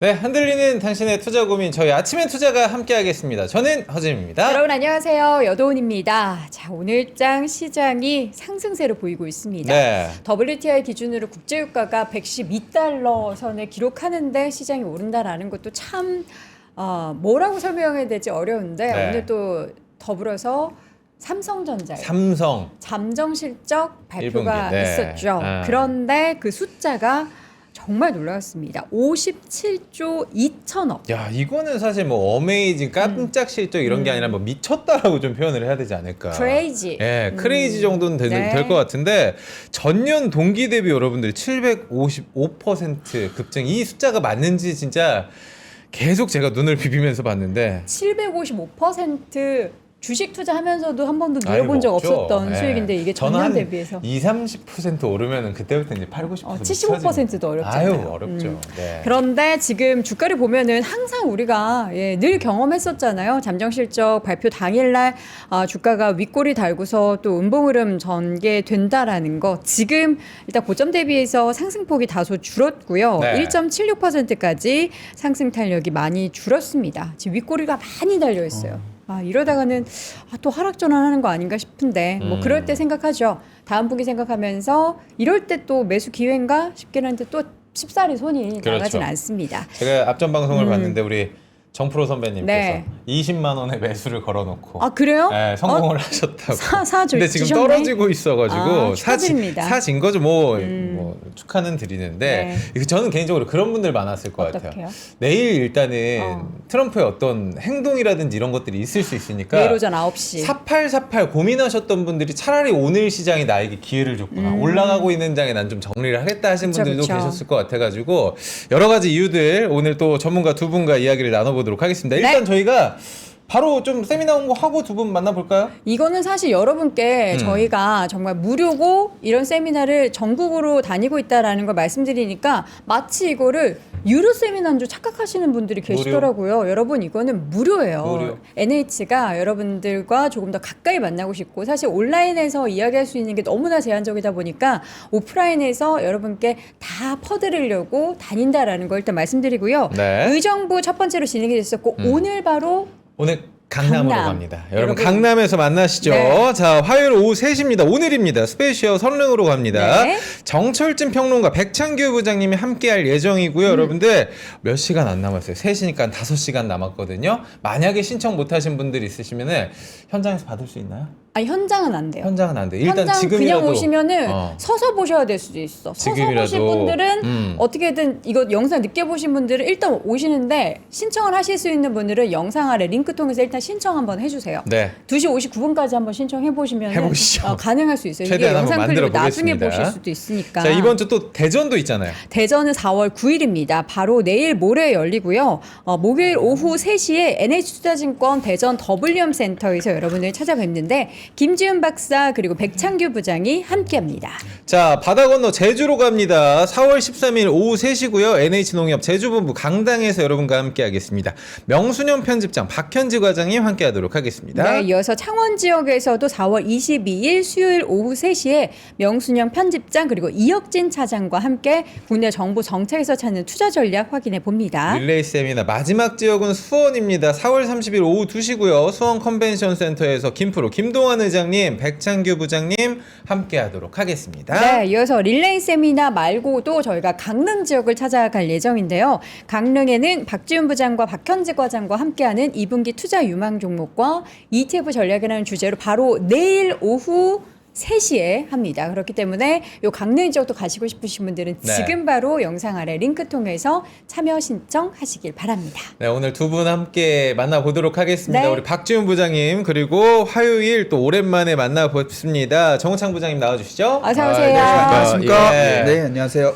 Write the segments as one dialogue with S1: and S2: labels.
S1: 네, 흔들리는 당신의 투자 고민 저희 아침엔 투자가 함께하겠습니다. 저는 허진입니다.
S2: 여러분 안녕하세요. 여도훈입니다. 자, 오늘장 시장이 상승세를 보이고 있습니다.
S1: 네.
S2: WTI 기준으로 국제유가가 112달러 선을 기록하는데 시장이 오른다라는 것도 참 뭐라고 설명해야 될지 어려운데
S1: 네.
S2: 오늘 또 더불어서 삼성전자의
S1: 삼성
S2: 잠정 실적 발표가
S1: 1분기, 네.
S2: 있었죠. 그런데 그 숫자가 정말 놀라웠습니다. 57조 2천억.
S1: 야, 이거는 사실 뭐 어메이징 깜짝 실적 이런 게 아니라 뭐 미쳤다라고 좀 표현을 해야 되지 않을까.
S2: 크레이지.
S1: 예, 크레이지 정도는
S2: 네.
S1: 될 것 같은데 전년 동기 대비 여러분들 755% 급증, 이 숫자가 맞는지 진짜 계속 제가 눈을 비비면서 봤는데
S2: 755% 주식 투자하면서도 한 번도
S1: 아유,
S2: 누려본 적
S1: 없죠.
S2: 없었던
S1: 예.
S2: 수익인데 이게
S1: 저는
S2: 전년
S1: 한
S2: 대비해서
S1: 20-30% 오르면은 그때부터 이제 80-90%
S2: 75%도 어렵잖아요.
S1: 아유, 어렵죠. 네.
S2: 그런데 지금 주가를 보면은 항상 우리가 늘 경험했었잖아요. 잠정 실적 발표 당일날 주가가 윗꼬리 달고서 또 음봉 흐름 전개된다라는 거. 지금 일단 고점 대비해서 상승폭이 다소 줄었고요.
S1: 네.
S2: 1.76%까지 상승 탄력이 많이 줄었습니다. 지금 윗꼬리가 많이 달려 있어요. 이러다가는 또 하락 전환하는 거 아닌가 싶은데 뭐 그럴 때 생각하죠. 다음 분기 생각하면서 이럴 때 또 매수 기회인가 싶긴 한데 또 쉽사리 손이
S1: 그렇죠.
S2: 나가진 않습니다.
S1: 제가 앞전 방송을 봤는데 우리 정프로 선배님께서
S2: 네.
S1: 20만 원에 매수를 걸어놓고
S2: 그래요?
S1: 네, 성공을 하셨다고.
S2: 근데
S1: 근데 지금 떨어지고 있어가지고
S2: 축하드립니다.
S1: 사진 거죠. 뭐 축하는 드리는데 저는 개인적으로 그런 분들 많았을 것
S2: 어떡해요?
S1: 같아요. 내일 일단은 트럼프의 어떤 행동이라든지 이런 것들이 있을 수 있으니까
S2: 내일 오전 9시.
S1: 4848 고민하셨던 분들이 차라리 오늘 시장이 나에게 기회를 줬구나. 올라가고 있는 장에 난 좀 정리를 하겠다 하신
S2: 그쵸,
S1: 분들도
S2: 그쵸.
S1: 계셨을 것 같아가지고 여러 가지 이유들 오늘 또 전문가 두 분과 이야기를 나눠보도록 하겠습니다. 일단 저희가 바로 좀 세미나 홍보하고 두 분 만나볼까요?
S2: 이거는 사실 여러분께 저희가 정말 무료고 이런 세미나를 전국으로 다니고 있다라는 걸 말씀드리니까 마치 이거를 유료 세미나인 줄 착각하시는 분들이 계시더라고요. 여러분 이거는 무료예요.
S1: 무료.
S2: NH가 여러분들과 조금 더 가까이 만나고 싶고 사실 온라인에서 이야기할 수 있는 게 너무나 제한적이다 보니까 오프라인에서 여러분께 다 퍼드리려고 다닌다라는 걸 일단 말씀드리고요.
S1: 네.
S2: 의정부 첫 번째로 진행이 됐었고 오늘 바로
S1: 오늘 강남으로
S2: 강남.
S1: 갑니다. 여러분
S2: 여러분.
S1: 강남에서 만나시죠.
S2: 네.
S1: 자, 화요일 오후 3시입니다. 오늘입니다. 스페이시어 선릉으로 갑니다.
S2: 네.
S1: 정철진 평론가 백창규 부장님이 함께할 예정이고요. 여러분들 몇 시간 안 남았어요. 3시니까 5시간 남았거든요. 만약에 신청 못하신 분들 있으시면 현장에서 받을 수 있나요?
S2: 현장은 안 돼요.
S1: 현장은 안 돼. 일단
S2: 현장
S1: 지금이라도
S2: 그냥 오시면은
S1: 어.
S2: 서서 보셔야 될 수도 있어. 서서
S1: 지금이라도.
S2: 보실 분들은 어떻게든 이거 영상 늦게 보신 분들은 일단 오시는데 신청을 하실 수 있는 분들은 영상 아래 링크 통해서 일단 신청 한번 해주세요.
S1: 네.
S2: 2시 59분까지 한번 신청해 보시면
S1: 해보시죠.
S2: 가능할 수 있어요. 이게
S1: 최대한
S2: 영상
S1: 한번
S2: 클립을
S1: 만들어
S2: 나중에
S1: 보겠습니다.
S2: 보실 수도 있으니까.
S1: 자, 이번 주 또 대전도 있잖아요.
S2: 대전은 4월 9일입니다. 바로 내일 모레 열리고요. 목요일 오후 3시에 NH투자증권 대전 WM 센터에서 여러분을 찾아뵙는데 김지훈 박사 그리고 백창규 부장이 함께합니다.
S1: 자, 바다 건너 제주로 갑니다. 4월 13일 오후 3시고요. NH농협 제주본부 강당에서 여러분과 함께하겠습니다. 명순현 편집장, 박현지 과장님 함께하도록 하겠습니다.
S2: 네, 이어서 창원 지역에서도 4월 22일 수요일 오후 3시에 명순영 편집장 그리고 이혁진 차장과 함께 국내 정부 정책에서 찾는 투자 전략 확인해 봅니다.
S1: 릴레이 세미나 마지막 지역은 수원입니다. 4월 30일 오후 2시고요. 수원 컨벤션 센터에서 김프로 김동환 의장님, 백창규 부장님 함께하도록 하겠습니다.
S2: 네, 이어서 릴레이 세미나 말고도 저희가 강릉 지역을 찾아갈 예정인데요. 강릉에는 박지훈 부장과 박현지 과장과 함께하는 2분기 투자 유망 종목과 ETF 전략이라는 주제로 바로 내일 오후 3시에 합니다. 그렇기 때문에 요 강릉 지역도 가시고 싶으신 분들은
S1: 네.
S2: 지금 바로 영상 아래 링크 통해서 참여 신청하시길 바랍니다.
S1: 네, 오늘 두 분 함께 만나보도록 하겠습니다.
S2: 네.
S1: 우리 박지훈 부장님 그리고 화요일 또 오랜만에 만나뵙습니다. 정우창 부장님 나와주시죠.
S2: 어서 오세요.
S1: 네,
S3: 안녕하십니까?
S1: 예.
S3: 네, 안녕하세요.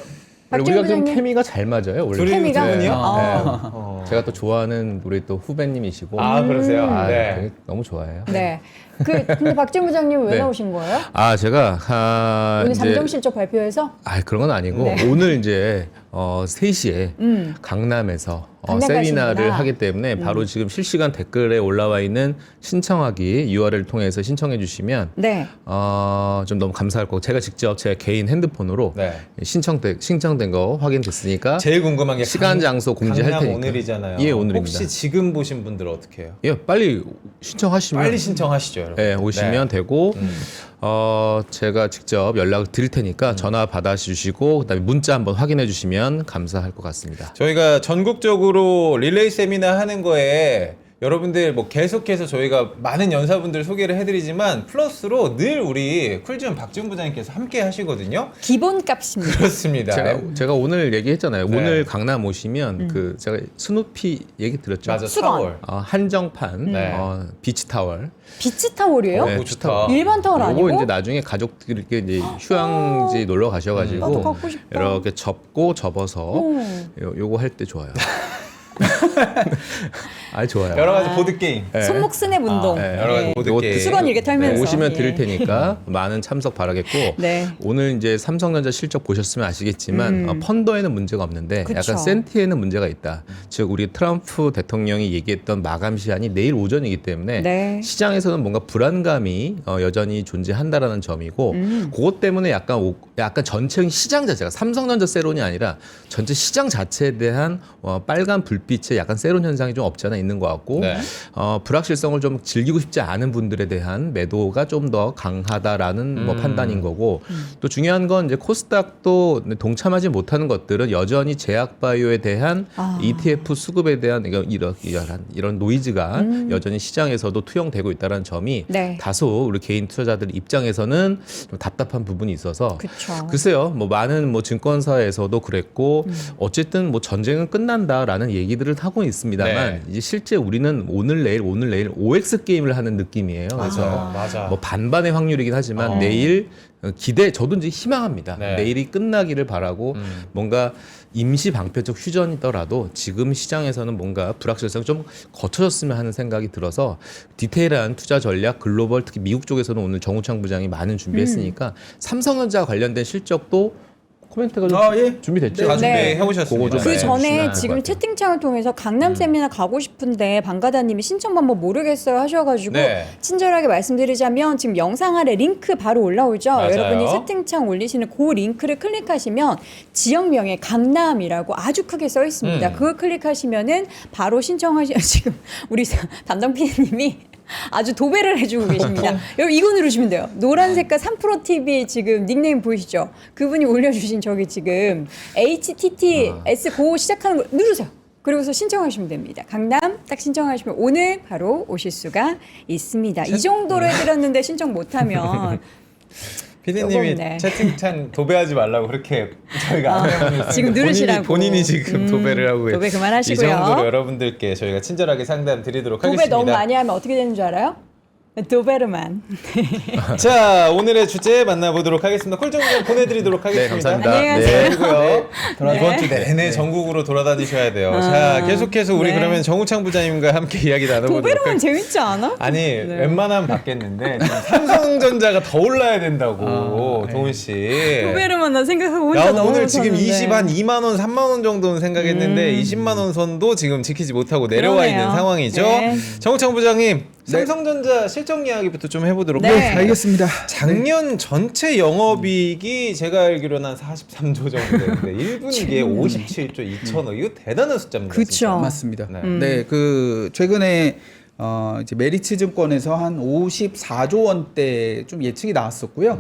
S2: 박지훈
S4: 우리가 좀
S2: 부장님.
S4: 케미가 잘 맞아요. 원래
S1: 둘이
S2: 케미가?
S1: 분이요?
S2: 어.
S4: 제가 또 좋아하는 우리 또 후배님이시고
S1: 그러세요.
S4: 아,
S1: 네.
S4: 너무 좋아해요.
S2: 네. 근데 박지훈 부장님 왜
S4: 네.
S2: 나오신 거예요?
S4: 제가
S2: 오늘
S4: 이제
S2: 잠정 실적 발표해서?
S4: 그런 건 아니고
S2: 네.
S4: 오늘 이제 3시에 강남에서
S2: 강남
S4: 세미나를
S2: 가시는구나.
S4: 하기 때문에 바로 지금 실시간 댓글에 올라와 있는 신청하기 URL을 통해서 신청해 주시면
S2: 네.
S4: 좀 너무 감사할 거고 제가 직접 제 개인 핸드폰으로
S1: 네.
S4: 신청된 거 확인됐으니까
S1: 제일 궁금한 게
S4: 시간, 장소 공지할
S1: 강남
S4: 테니까.
S1: 오늘이잖아요.
S4: 예, 오늘입니다.
S1: 혹시 지금 보신 분들 어떻게 해요?
S4: 예, 빨리 신청하시면
S1: 빨리 신청하시죠, 여러분.
S4: 예, 오시면
S1: 네.
S4: 되고 제가 직접 연락을 드릴 테니까 전화 받아주시고 그다음에 문자 한번 확인해 주시면 감사할 것 같습니다.
S1: 저희가 전국적으로 릴레이 세미나 하는 거에 여러분들 뭐 계속해서 저희가 많은 연사분들 소개를 해드리지만 플러스로 늘 우리 쿨지원 박지훈 부장님께서 함께 하시거든요.
S2: 기본값입니다.
S1: 그렇습니다.
S4: 제가 오늘 얘기했잖아요.
S1: 네.
S4: 오늘 강남 오시면 그 제가 스누피 얘기 드렸죠.
S1: 맞아,
S2: 수건.
S1: 타월.
S4: 한정판
S1: 네.
S4: 비치 타월.
S2: 비치 타월이에요?
S1: 네,
S4: 비치
S1: 좋다.
S4: 타월.
S2: 일반 타월 아니고?
S4: 요거 이제 나중에 가족들께 이제 휴양지 놀러
S2: 나도
S4: 가셔가지고
S2: 갖고 싶다.
S4: 이렇게 접어서 요거 할 때 좋아요. 좋아요.
S1: 여러 가지 보드 게임.
S2: 손목 스냅 운동.
S1: 네, 여러 가지 보드
S4: 요거
S1: 게임.
S2: 수건 이렇게 털면서.
S4: 오시면
S2: 예.
S4: 드릴 테니까 많은 참석 바라겠고
S2: 네.
S4: 오늘 이제 삼성전자 실적 보셨으면 아시겠지만 펀더에는 문제가 없는데
S2: 그쵸.
S4: 약간 센티에는 문제가 있다. 즉 우리 트럼프 대통령이 얘기했던 마감 시한이 내일 오전이기 때문에
S2: 네.
S4: 시장에서는 뭔가 불안감이 여전히 존재한다라는 점이고 그것 때문에 약간 전체 시장 자체가 삼성전자 세론이 아니라 전체 시장 자체에 대한 빨간 불빛의 약간 세론 현상이 좀 없지 않아 있는 것 같고
S1: 네.
S4: 불확실성을 좀 즐기고 싶지 않은 분들에 대한 매도가 좀 더 강하다라는 뭐 판단인 거고 또 중요한 건 이제 코스닥도 동참하지 못하는 것들은 여전히 제약바이오에 대한 ETF 수급에 대한 이런 노이즈가 여전히 시장에서도 투영되고 있다는 점이
S2: 네.
S4: 다소 우리 개인 투자자들 입장에서는 좀 답답한 부분이 있어서
S2: 그쵸.
S4: 글쎄요, 뭐 많은 뭐 증권사에서도 그랬고 어쨌든 뭐 전쟁은 끝난다라는 얘기들을 하고 있습니다만
S1: 네.
S4: 이제 실제 우리는 오늘 내일 OX 게임을 하는 느낌이에요. 그래서
S1: 맞아.
S4: 뭐 반반의 확률이긴 하지만 내일 저도 이제 희망합니다.
S1: 네.
S4: 내일이 끝나기를 바라고 뭔가 임시 방편적 휴전이더라도 지금 시장에서는 뭔가 불확실성이 좀 거쳐졌으면 하는 생각이 들어서 디테일한 투자 전략 글로벌 특히 미국 쪽에서는 오늘 정우창 부장이 많은 준비했으니까 삼성전자 관련된 실적도 코멘트가 좀 준비됐죠?
S1: 다
S2: 네.
S1: 준비해 오셨습니다.
S4: 그거 좀
S2: 그
S4: 네.
S2: 전에
S4: 주시면
S2: 지금
S4: 될 것 같아요.
S2: 채팅창을 통해서 강남 세미나 가고 싶은데 방가다님이 신청 방법 모르겠어요 하셔가지고
S1: 네.
S2: 친절하게 말씀드리자면 지금 영상 아래 링크 바로 올라오죠.
S1: 맞아요.
S2: 여러분이 채팅창 올리시는 그 링크를 클릭하시면 지역명에 강남이라고 아주 크게 써 있습니다. 그걸 클릭하시면은 바로 지금 우리 담당 PD님이 아주 도배를 해주고 계십니다. 여러분 이거 누르시면 돼요. 노란 색깔 3프로TV 지금 닉네임 보이시죠? 그분이 올려주신 저기 지금 HTTS 고 시작하는 거 누르세요. 그리고서 신청하시면 됩니다. 강남 딱 신청하시면 오늘 바로 오실 수가 있습니다. 이 정도로 해드렸는데 신청 못하면
S1: 피디님이
S2: 요겁네.
S1: 채팅창 도배하지 말라고 그렇게 저희가 안 하고 있는데
S2: 지금 누르시라고.
S1: 본인이 지금 도배를 하고
S2: 도배 그만하시고요.
S1: 이 정도로 여러분들께 저희가 친절하게 상담 드리도록
S2: 도배
S1: 하겠습니다.
S2: 너무 많이 하면 어떻게 되는 줄 알아요? 도베르만.
S1: 자, 오늘의 주제 만나보도록 하겠습니다. 콜정장 보내드리도록 하겠습니다.
S4: 감사합니다.
S2: 안녕하세요.
S1: 그리고요.
S2: 네.
S1: 이번 주 내내 전국으로 돌아다니셔야 돼요. 자, 계속해서 우리
S2: 네.
S1: 그러면 정우창 부장님과 함께 이야기 나눠보도록
S2: 도베르만
S1: 하겠습니다.
S2: 재밌지 않아?
S1: 아니,
S2: 네.
S1: 웬만하면 받겠는데 지금 삼성전자가 더 올라야 된다고, 동훈 씨.
S2: 도베르만 나 생각하고 혼자
S1: 야,
S2: 너무
S1: 오늘 지금
S2: 웃었는데.
S1: 20 한 2만 원, 3만 원 정도는 생각했는데 20만 원 선도 지금 지키지 못하고 내려와
S2: 그러네요.
S1: 있는 상황이죠.
S2: 네.
S1: 정우창 부장님, 삼성전자 실적 이야기부터 좀 해보도록
S2: 네.
S1: 하겠습니다.
S3: 알겠습니다.
S1: 작년 전체 영업이익이 제가 알기로는 한 43조 정도 되는데 1분기에 57조 2천억 이거 대단한 숫자입니다.
S2: 그쵸.
S1: 진짜.
S3: 맞습니다.
S1: 네.
S3: 네, 그 최근에 이제 메리츠 증권에서 한 54조 원대 좀 예측이 나왔었고요.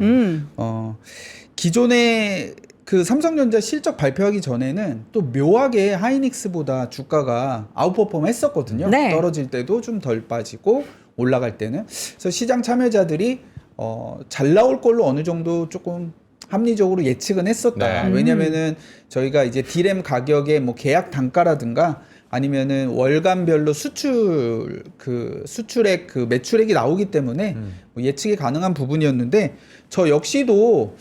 S3: 기존에 그 삼성전자 실적 발표하기 전에는 또 묘하게 하이닉스보다 주가가 아웃퍼폼 했었거든요.
S2: 네.
S3: 떨어질 때도 좀 덜 빠지고 올라갈 때는. 그래서 시장 참여자들이 잘 나올 걸로 어느 정도 조금 합리적으로 예측은 했었다.
S1: 네.
S3: 왜냐면은 저희가 이제 디램 가격의 뭐 계약 단가라든가 아니면은 월간별로 수출액 그 매출액이 나오기 때문에 뭐 예측이 가능한 부분이었는데 저 역시도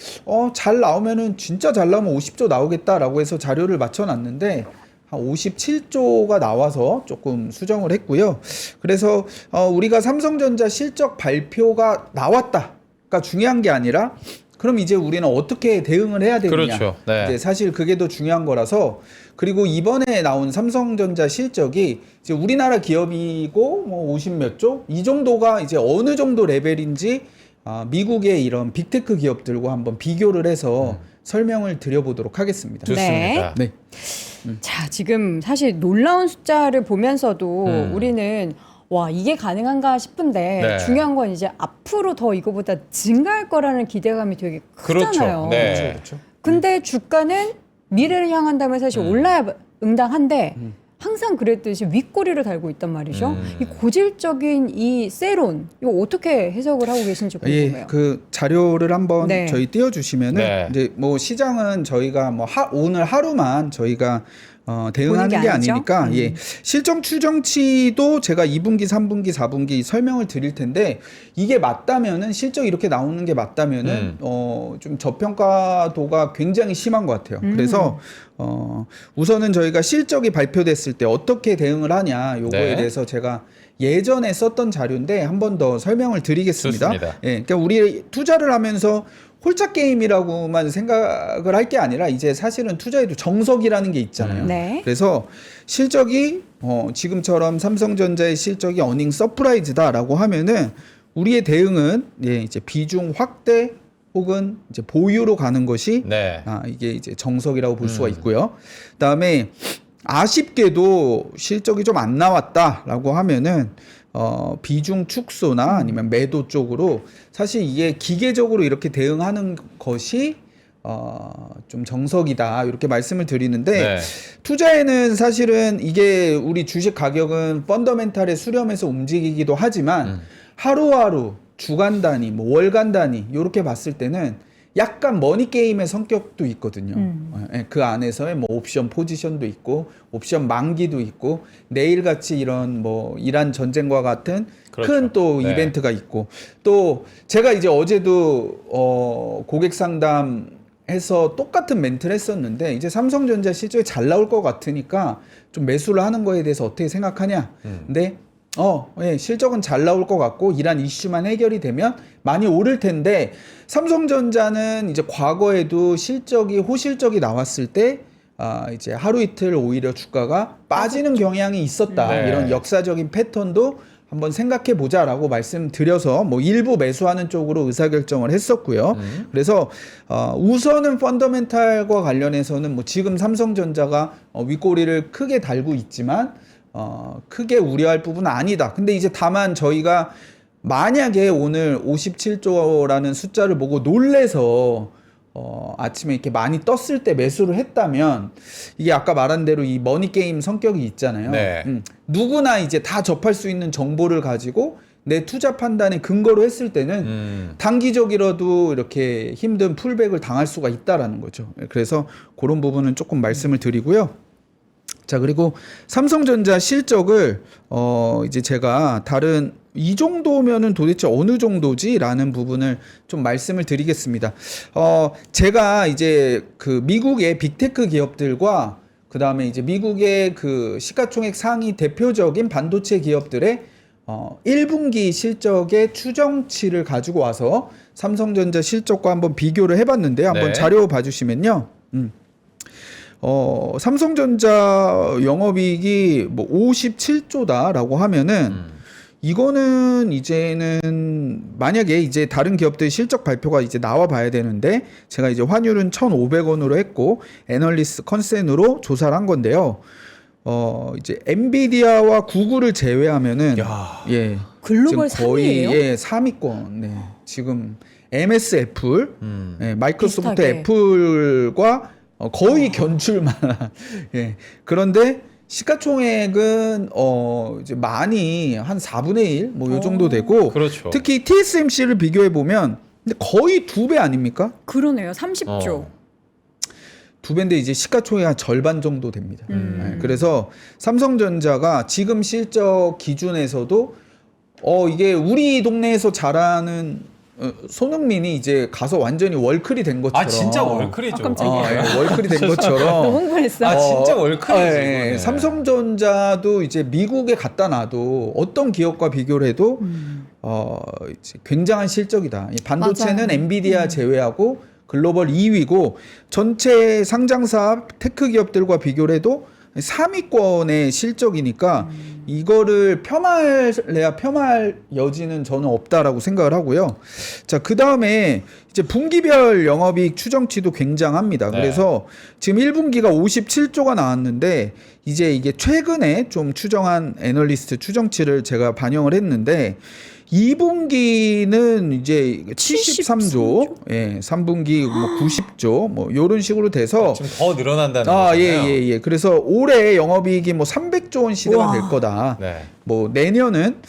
S3: 잘 나오면은 진짜 잘 나오면 50조 나오겠다라고 해서 자료를 맞춰놨는데 한 57조가 나와서 조금 수정을 했고요. 그래서 우리가 삼성전자 실적 발표가 나왔다가 중요한 게 아니라 그럼 이제 우리는 어떻게 대응을 해야 되느냐.
S1: 그렇죠. 네.
S3: 이제 사실 그게 더 중요한 거라서. 그리고 이번에 나온 삼성전자 실적이 이제 우리나라 기업이고 뭐 50 몇 조 이 정도가 이제 어느 정도 레벨인지 미국의 이런 빅테크 기업들과 한번 비교를 해서 설명을 드려보도록 하겠습니다.
S1: 좋습니다.
S3: 네.
S2: 자, 지금 사실 놀라운 숫자를 보면서도
S1: 음.
S2: 우리는 와, 이게 가능한가 싶은데
S1: 네.
S2: 중요한 건 이제 앞으로 더 이거보다 증가할 거라는 기대감이 되게 크잖아요.
S1: 그렇죠. 네.
S3: 그렇죠.
S2: 근데 주가는 미래를 향한다면 사실 올라야 응당한데 항상 그랬듯이 윗꼬리를 달고 있단 말이죠. 이 고질적인 이 세론 이거 어떻게 해석을 하고 계신지 궁금해요.
S3: 예, 그 자료를 한번
S2: 네.
S3: 저희 띄워주시면은
S1: 네.
S3: 이제 뭐 시장은 저희가 뭐 오늘 하루만 저희가 대응하는
S2: 보는
S3: 게
S2: 게 아니죠?
S3: 아니니까 예, 실적 추정치도 제가 2분기, 3분기, 4분기 설명을 드릴 텐데 이게 맞다면은 실적 이렇게 나오는 게 맞다면은 좀 저평가도가 굉장히 심한 것 같아요. 그래서 우선은 저희가 실적이 발표됐을 때 어떻게 대응을 하냐 요거에
S1: 네.
S3: 대해서 제가 예전에 썼던 자료인데 한 번 더 설명을 드리겠습니다.
S1: 좋습니다.
S3: 예, 그러니까 우리 투자를 하면서 홀짝 게임이라고만 생각을 할 게 아니라 이제 사실은 투자에도 정석이라는 게 있잖아요.
S2: 네.
S3: 그래서 실적이 지금처럼 삼성전자의 실적이 어닝 서프라이즈다라고 하면은 우리의 대응은 예, 이제 비중 확대 혹은 이제 보유로 가는 것이
S1: 네.
S3: 이게 이제 정석이라고 볼 수가 있고요. 그다음에 아쉽게도 실적이 좀 안 나왔다라고 하면은 비중 축소나 아니면 매도 쪽으로 사실 이게 기계적으로 이렇게 대응하는 것이 좀 정석이다 이렇게 말씀을 드리는데
S1: 네.
S3: 투자에는 사실은 이게 우리 주식 가격은 펀더멘탈에 수렴해서 움직이기도 하지만 하루하루 주간 단위 뭐 월간 단위 이렇게 봤을 때는 약간 머니 게임의 성격도 있거든요. 예, 그 안에서의 뭐 옵션 포지션도 있고 옵션 만기도 있고 내일같이 이런 뭐 이란 전쟁과 같은
S1: 그렇죠.
S3: 큰 또
S1: 네.
S3: 이벤트가 있고 또 제가 이제 어제도 고객 상담해서 똑같은 멘트를 했었는데 이제 삼성전자 실적이 잘 나올 것 같으니까 좀 매수를 하는 거에 대해서 어떻게 생각하냐. 근데 예, 실적은 잘 나올 것 같고 이란 이슈만 해결이 되면 많이 오를 텐데 삼성전자는 이제 과거에도 실적이 호실적이 나왔을 때 이제 하루 이틀 오히려 주가가 빠지는 경향이 있었다.
S1: 네.
S3: 이런 역사적인 패턴도 한번 생각해 보자라고 말씀드려서 뭐 일부 매수하는 쪽으로 의사결정을 했었고요. 그래서 우선은 펀더멘탈과 관련해서는 뭐 지금 삼성전자가 윗꼬리를 크게 달고 있지만 크게 우려할 부분은 아니다. 근데 이제 다만 저희가 만약에 오늘 57조라는 숫자를 보고 놀래서 아침에 이렇게 많이 떴을 때 매수를 했다면 이게 아까 말한 대로 이 머니 게임 성격이 있잖아요.
S1: 네.
S3: 누구나 이제 다 접할 수 있는 정보를 가지고 내 투자 판단의 근거로 했을 때는 단기적이라도 이렇게 힘든 풀백을 당할 수가 있다라는 거죠. 그래서 그런 부분은 조금 말씀을 드리고요. 자, 그리고 삼성전자 실적을 이제 제가 다른 이 정도면은 도대체 어느 정도지라는 부분을 좀 말씀을 드리겠습니다. 제가 이제 그 미국의 빅테크 기업들과 그 다음에 이제 미국의 그 시가총액 상위 대표적인 반도체 기업들의 1분기 실적의 추정치를 가지고 와서 삼성전자 실적과 한번 비교를 해봤는데요. 한번
S1: 네.
S3: 자료 봐주시면요. 삼성전자 영업이익이 뭐 57조다라고 하면은 이거는 이제는 만약에 이제 다른 기업들 실적 발표가 이제 나와 봐야 되는데 제가 이제 환율은 1,500원으로 했고 애널리스트 컨센으로 조사를 한 건데요. 이제 엔비디아와 구글을 제외하면은
S1: 야.
S3: 예.
S2: 글로벌
S3: 지금 거의
S2: 3위예요?
S3: 예, 3위권. 네. 지금 MS 애플, 예, 마이크로소프트
S2: 비슷하게.
S3: 애플과 거의 견줄만한. 예. 그런데 시가총액은 이제 많이 한 4분의 1 뭐 요 정도 되고
S1: 그렇죠.
S3: 특히 TSMC를 비교해 보면 근데 거의 2배 아닙니까?
S2: 그러네요. 30조.
S3: 2배인데 이제 시가총액 한 절반 정도 됩니다. 네, 그래서 삼성전자가 지금 실적 기준에서도 이게 우리 동네에서 잘하는 손흥민이 이제 가서 완전히 월클이 된 것처럼
S1: 진짜 월클이죠.
S2: 아, 깜짝이야.
S3: 예, 월클이 된 것처럼
S2: 너무 흥분했어.
S1: 아, 진짜 월클이지,
S3: 예,
S1: 이거는.
S3: 삼성전자도 이제 미국에 갖다 놔도 어떤 기업과 비교를 해도 이제 굉장한 실적이다. 이 반도체는
S2: 맞아요.
S3: 엔비디아 제외하고 글로벌 2위고 전체 상장사 테크 기업들과 비교를 해도 3위권의 실적이니까 이거를 폄하해야 폄하할 여지는 저는 없다라고 생각을 하고요. 자, 그 다음에 이제 분기별 영업이익 추정치도 굉장합니다.
S1: 네.
S3: 그래서 지금 1분기가 57조가 나왔는데 이제 이게 최근에 좀 추정한 애널리스트 추정치를 제가 반영을 했는데 2분기는 이제 73조, 예, 3분기 뭐 90조, 뭐 요런 식으로 돼서
S1: 좀 더 늘어난다는
S3: 아,
S1: 거잖아요.
S3: 예. 그래서 올해 영업이익이 뭐 300조 원 시대가
S2: 우와.
S3: 될 거다.
S1: 네.
S3: 뭐 내년은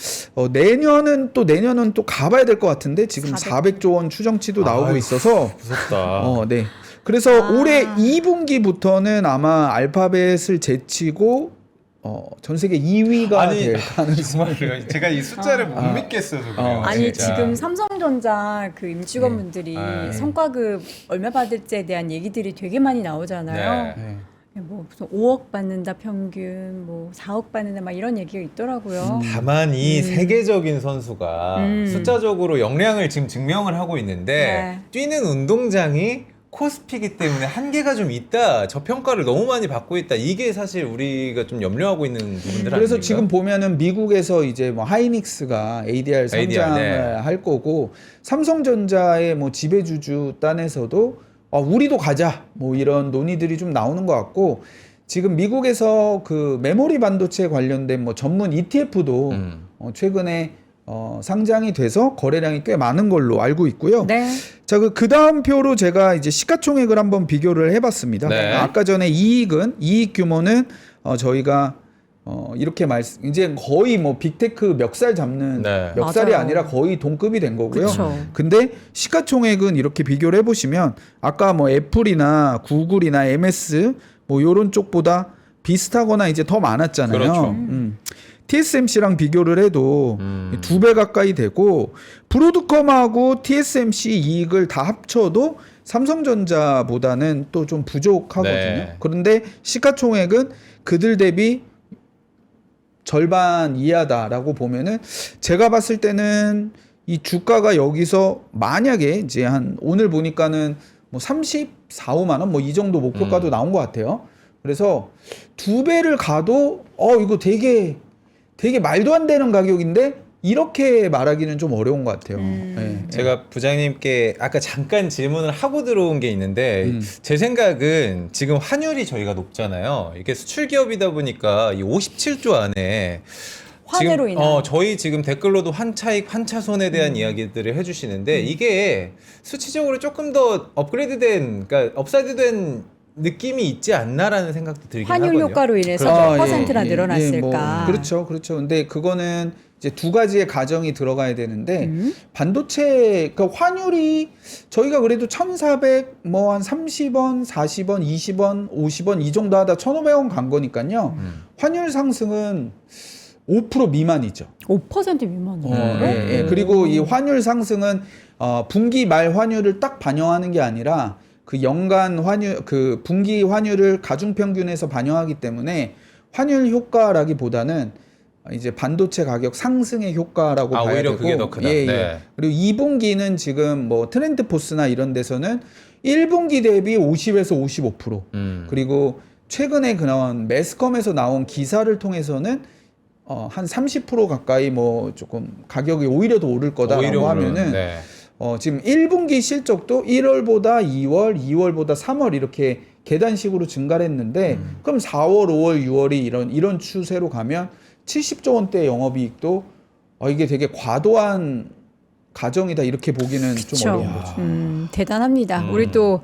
S3: 또 가봐야 될 것 같은데 지금 400조 원 추정치도 나오고
S1: 아이고.
S3: 있어서
S1: 무섭다.
S3: 네. 그래서 올해 2분기부터는 아마 알파벳을 제치고 전 세계 2위가 될 가능성이
S1: 정말요. 제가 이 숫자를 못 믿겠어서 그래요.
S2: 아니
S1: 진짜.
S2: 지금 삼성전자 그 임직원분들이
S1: 네.
S2: 성과급 얼마 받을지에 대한 얘기들이 되게 많이 나오잖아요.
S1: 네.
S2: 뭐 무슨 5억 받는다 평균, 뭐 4억 받는다 막 이런 얘기가 있더라고요.
S1: 다만 이 세계적인 선수가 숫자적으로 역량을 지금 증명을 하고 있는데 뛰는 운동장이 코스피기 때문에 한계가 좀 있다. 저 평가를 너무 많이 받고 있다. 이게 사실 우리가 좀 염려하고 있는 부분들 아닙니까?
S3: 그래서 지금 보면은 미국에서 이제 뭐 하이닉스가 ADR 상장을
S1: 네.
S3: 할 거고 삼성전자의 뭐 지배주주 딴에서도 우리도 가자 뭐 이런 논의들이 좀 나오는 것 같고 지금 미국에서 그 메모리 반도체 관련된 뭐 전문 ETF도 최근에 상장이 돼서 거래량이 꽤 많은 걸로 알고 있고요.
S2: 네.
S3: 자, 그 다음 표로 제가 이제 시가총액을 한번 비교를 해봤습니다.
S1: 네.
S3: 아까 전에 이익 규모는 저희가 이렇게 이제 거의 뭐 빅테크 멱살 잡는
S1: 네.
S3: 멱살이
S2: 맞아요.
S3: 아니라 거의 동급이 된 거고요.
S2: 그쵸.
S3: 근데 시가총액은 이렇게 비교를 해보시면 아까 뭐 애플이나 구글이나 MS 뭐 요런 쪽보다 비슷하거나 이제 더 많았잖아요.
S1: 그렇죠.
S3: TSMC랑 비교를 해도 2배 가까이 되고 브로드컴하고 TSMC 이익을 다 합쳐도 삼성전자보다는 또 좀 부족하거든요.
S1: 네.
S3: 그런데 시가총액은 그들 대비 절반 이하다라고 보면은 제가 봤을 때는 이 주가가 여기서 만약에 이제 한 오늘 보니까는 뭐 34, 5만 원 뭐 이 정도 목표가도 나온 것 같아요. 그래서 2배를 가도 이거 되게 말도 안 되는 가격인데 이렇게 말하기는 좀 어려운 것 같아요. 네.
S1: 제가 부장님께 아까 잠깐 질문을 하고 들어온 게 있는데 제 생각은 지금 환율이 저희가 높잖아요. 이게 수출 기업이다 보니까 이 57조 안에
S2: 환으로
S1: 지금,
S2: 인한.
S1: 저희 지금 댓글로도 환차익, 환차손에 대한 이야기들을 해주시는데 이게 수치적으로 조금 더 업그레이드된, 그러니까 업사이드된 느낌이 있지 않나라는 생각도 들긴
S2: 환율
S1: 하거든요.
S2: 효과로 인해서
S1: 그렇죠.
S2: 몇 퍼센트나 늘어났을까.
S3: 뭐, 그렇죠. 근데 그거는 이제 두 가지의 가정이 들어가야 되는데 반도체 그러니까 환율이 저희가 그래도 1,400 뭐 한 30원, 40원, 20원, 50원 이 정도 하다 1,500원 간 거니까요. 환율 상승은 5% 미만이죠.
S2: 5% 미만이에요.
S3: 그리고 이 환율 상승은 분기 말 환율을 딱 반영하는 게 아니라 그 연간 환율, 그 분기 환율을 가중평균에서 반영하기 때문에 환율 효과라기보다는 이제 반도체 가격 상승의 효과라고 봐야
S1: 오히려
S3: 되고,
S1: 그게 더 크다. 네.
S3: 그리고 2분기는 지금 뭐 트렌드 포스나 이런 데서는 1분기 대비 50에서 55%. 그리고 최근에 그나온 매스컴에서 나온 기사를 통해서는 한 30% 가까이 뭐 조금 가격이 오히려 더 오를 거다라고 하면은
S1: 네.
S3: 지금 1분기 실적도 1월보다 2월, 2월보다 3월 이렇게 계단식으로 증가를 했는데 그럼 4월, 5월, 6월이 이런 추세로 가면 70조 원대 영업이익도 이게 되게 과도한 가정이다 이렇게 보기는 좀 어려운 거죠.
S2: 대단합니다. 우리 또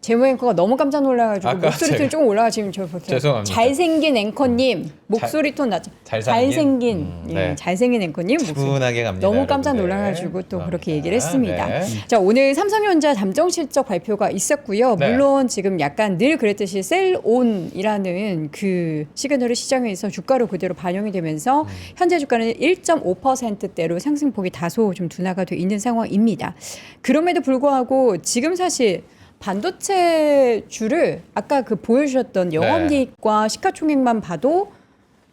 S2: 제모 앵커가 너무 깜짝 놀라가지고
S1: 아까
S2: 목소리 톤이
S1: 제가-
S2: 조금 올라가 지금 저 보세요.
S1: 죄송합니다.
S2: 잘생긴 앵커님 목소리 톤 낮죠.
S1: 잘생긴? 네.
S2: 잘생긴 앵커님 목소리
S1: 차분하게 갑니다.
S2: 너무 깜짝
S1: 여러분들.
S2: 놀라가지고 또
S1: 감사합니다.
S2: 그렇게 얘기를 했습니다.
S1: 네.
S2: 자, 오늘 삼성전자 잠정 실적 발표가 있었고요.
S1: 네.
S2: 물론 지금 약간 늘 그랬듯이 셀온이라는 그 시그널이 시장에서 주가로 그대로 반영이 되면서 현재 주가는 1.5%대로 상승폭이 다소 좀 둔화가 돼 있는 상황입니다. 그럼에도 불구하고 지금 사실 반도체주를 아까 그 보여주셨던 영업이익과 시가총액만 봐도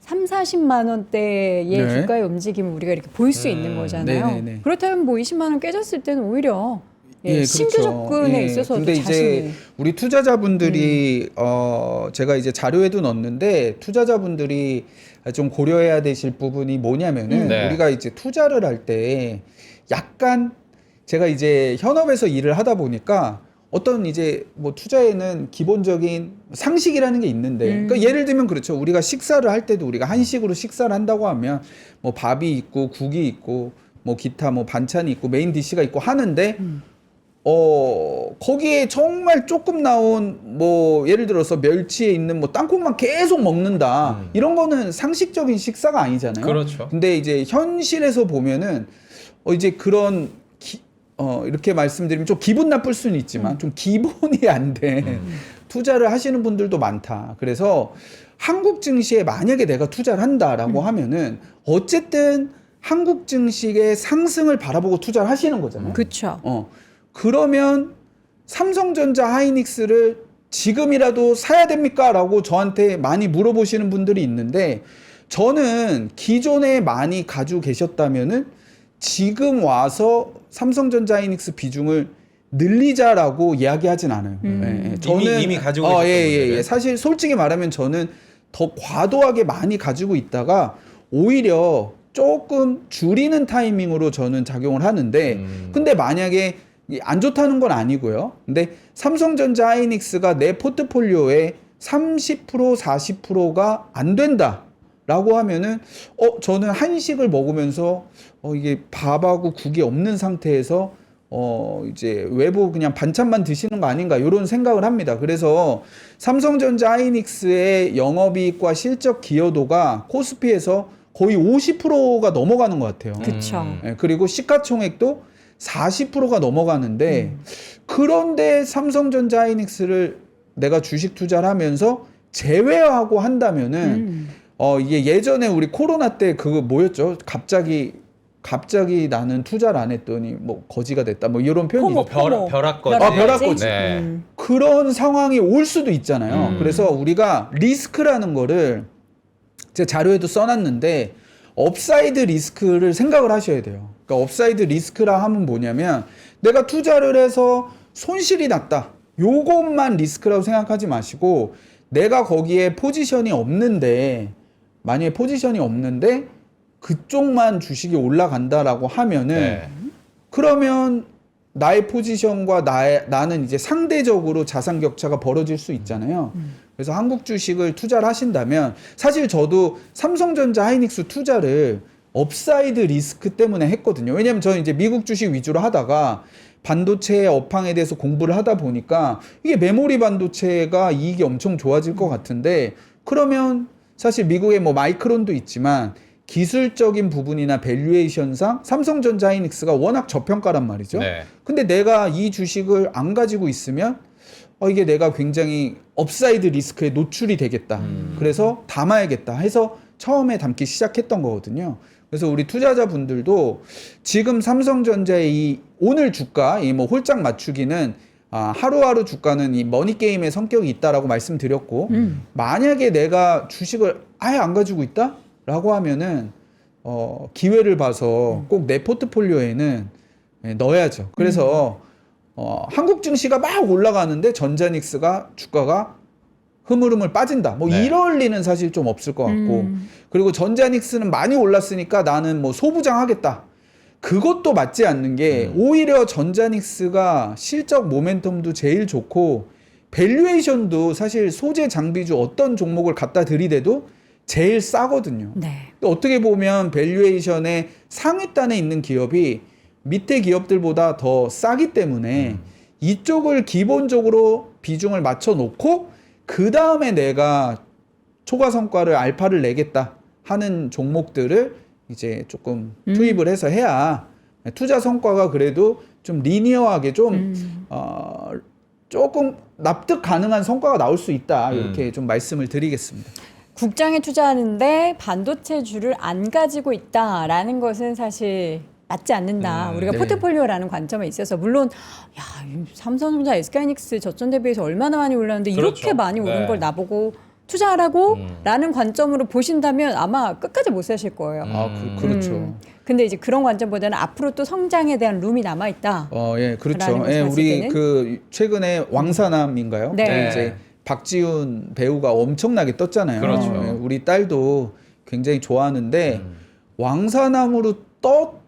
S2: 40만 원대의
S3: 네.
S2: 주가의 움직임을 우리가 이렇게 볼 수 있는 거잖아요.
S3: 네네네.
S2: 그렇다면 뭐 20만 원 깨졌을 때는 오히려
S3: 예,
S2: 신규
S3: 그렇죠.
S2: 접근에
S3: 예.
S2: 있어서도
S3: 근데
S2: 자신이
S3: 이제 우리 투자자분들이 제가 이제 자료에도 넣었는데 투자자분들이 좀 고려해야 되실 부분이 뭐냐면은
S1: 네.
S3: 우리가 이제 투자를 할 때 약간 제가 이제 현업에서 일을 하다 보니까 어떤 이제 뭐 투자에는 기본적인 상식이라는 게 있는데 그러니까 예를 들면 그렇죠. 우리가 식사를 할 때도 우리가 한식으로 식사를 한다고 하면 뭐 밥이 있고 국이 있고 뭐 기타 뭐 반찬이 있고 메인 디시가 있고 하는데 거기에 정말 조금 나온 뭐 예를 들어서 멸치에 있는 뭐 땅콩만 계속 먹는다. 이런 거는 상식적인 식사가 아니잖아요.
S1: 그렇죠.
S3: 근데 이제 현실에서 보면은 이제 그런 이렇게 말씀드리면 좀 기분 나쁠 수는 있지만 좀 기본이 안 돼. 투자를 하시는 분들도 많다. 그래서 한국 증시에 만약에 내가 투자를 한다라고 하면은 어쨌든 한국 증시의 상승을 바라보고 투자를 하시는 거잖아요.
S2: 그렇죠.
S3: 그러면 삼성전자 하이닉스를 지금이라도 사야 됩니까? 라고 저한테 많이 물어보시는 분들이 있는데 저는 기존에 많이 가지고 계셨다면은 지금 와서 삼성전자 하이닉스 비중을 늘리자라고 이야기하진 않아요. 예, 예. 저는
S1: 이미 가지고 계셨던 분들은?
S3: 사실 솔직히 말하면 저는 더 과도하게 많이 가지고 있다가 오히려 조금 줄이는 타이밍으로 저는 작용을 하는데 근데 만약에 안 좋다는 건 아니고요. 근데 삼성전자 하이닉스가 내 포트폴리오에 30% 40%가 안 된다라고 하면은 저는 한식을 먹으면서 이게 밥하고 국이 없는 상태에서 이제 외부 그냥 반찬만 드시는 거 아닌가 이런 생각을 합니다. 그래서 삼성전자 하이닉스의 영업이익과 실적 기여도가 코스피에서 거의 50%가 넘어가는 것 같아요.
S2: 그렇죠.
S3: 그리고 시가총액도 40%가 넘어가는데 그런데 삼성전자 하이닉스를 내가 주식 투자를 하면서 제외하고 한다면은 이게 예전에 우리 코로나 때 그거 뭐였죠? 갑자기 나는 투자를 안 했더니 뭐 거지가 됐다 뭐 이런 표현이
S2: 포모, 포모.
S1: 벼락거지.
S3: 벼락거지.
S1: 네.
S3: 그런 상황이 올 수도 있잖아요. 그래서 우리가 리스크라는 거를 제 자료에도 써놨는데 업사이드 리스크를 생각을 하셔야 돼요. 그러니까 업사이드 리스크라 하면 뭐냐면 내가 투자를 해서 손실이 났다. 요것만 리스크라고 생각하지 마시고 내가 거기에 포지션이 없는데 만약에 포지션이 없는데 그쪽만 주식이 올라간다라고 하면은
S1: 네.
S3: 그러면 나의 포지션과 나는 이제 상대적으로 자산 격차가 벌어질 수 있잖아요. 그래서 한국 주식을 투자를 하신다면 사실 저도 삼성전자 하이닉스 투자를 업사이드 리스크 때문에 했거든요. 왜냐면 저는 이제 미국 주식 위주로 하다가 반도체의 업황에 대해서 공부를 하다 보니까 이게 메모리 반도체가 이익이 엄청 좋아질 것 같은데 그러면 사실 미국에 뭐 마이크론도 있지만 기술적인 부분이나 밸류에이션상 삼성전자 하이닉스가 워낙 저평가란 말이죠.
S1: 네.
S3: 근데 내가 이 주식을 안 가지고 있으면 이게 내가 굉장히 업사이드 리스크에 노출이 되겠다. 그래서 담아야겠다 해서 처음에 담기 시작했던 거거든요. 그래서 우리 투자자분들도 지금 삼성전자의 이 오늘 주가, 이 뭐 홀짝 맞추기는 하루하루 주가는 이 머니게임의 성격이 있다라고 말씀드렸고, 만약에 내가 주식을 아예 안 가지고 있다? 라고 하면은, 기회를 봐서 꼭 내 포트폴리오에는 넣어야죠. 그래서, 한국 증시가 막 올라가는데 전자닉스가 주가가 흐물흐물 빠진다. 뭐
S1: 네.
S3: 이럴 리는 사실 좀 없을 것 같고. 그리고 전자닉스는 많이 올랐으니까 나는 뭐 소부장 하겠다. 그것도 맞지 않는 게 오히려 전자닉스가 실적 모멘텀도 제일 좋고 밸류에이션도 사실 소재 장비주 어떤 종목을 갖다 들이대도 제일 싸거든요.
S2: 네.
S3: 어떻게 보면 밸류에이션의 상위단에 있는 기업이 밑에 기업들보다 더 싸기 때문에 이쪽을 기본적으로 비중을 맞춰 놓고 그 다음에 내가 초과 성과를 알파를 내겠다 하는 종목들을 이제 조금 투입을 해서 해야 투자 성과가 그래도 좀 리니어하게 좀 조금 납득 가능한 성과가 나올 수 있다 이렇게 좀 말씀을 드리겠습니다.
S2: 국장에 투자하는데 반도체주를 안 가지고 있다라는 것은 사실 맞지 않는다. 우리가
S3: 네.
S2: 포트폴리오라는 관점에 있어서 물론 삼성전자, SK하이닉스 저점 대비해서 얼마나 많이 올랐는데
S1: 그렇죠.
S2: 이렇게 많이 오른
S1: 네.
S2: 걸 나보고 투자하라고 라는 관점으로 보신다면 아마 끝까지 못 사실 거예요.
S3: 그렇죠.
S2: 근데 이제 그런 관점보다는 앞으로 또 성장에 대한 룸이 남아 있다.
S3: 예, 그렇죠.
S2: 라는 것을
S3: 예,
S2: 봤을
S3: 우리
S2: 때는?
S3: 그 최근에 왕사남인가요?
S2: 네.
S3: 이제 박지훈 배우가 엄청나게 떴잖아요.
S1: 그렇죠.
S3: 예, 우리 딸도 굉장히 좋아하는데 왕사남으로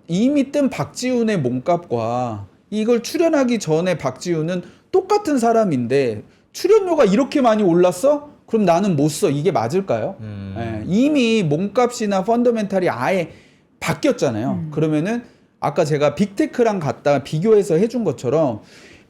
S3: 이미 뜬 박지훈의 몸값과 이걸 출연하기 전에 박지훈은 똑같은 사람인데 출연료가 이렇게 많이 올랐어? 그럼 나는 못 써. 이게 맞을까요? 예, 이미 몸값이나 펀더멘탈이 아예 바뀌었잖아요. 그러면은 아까 제가 빅테크랑 갖다 비교해서 해준 것처럼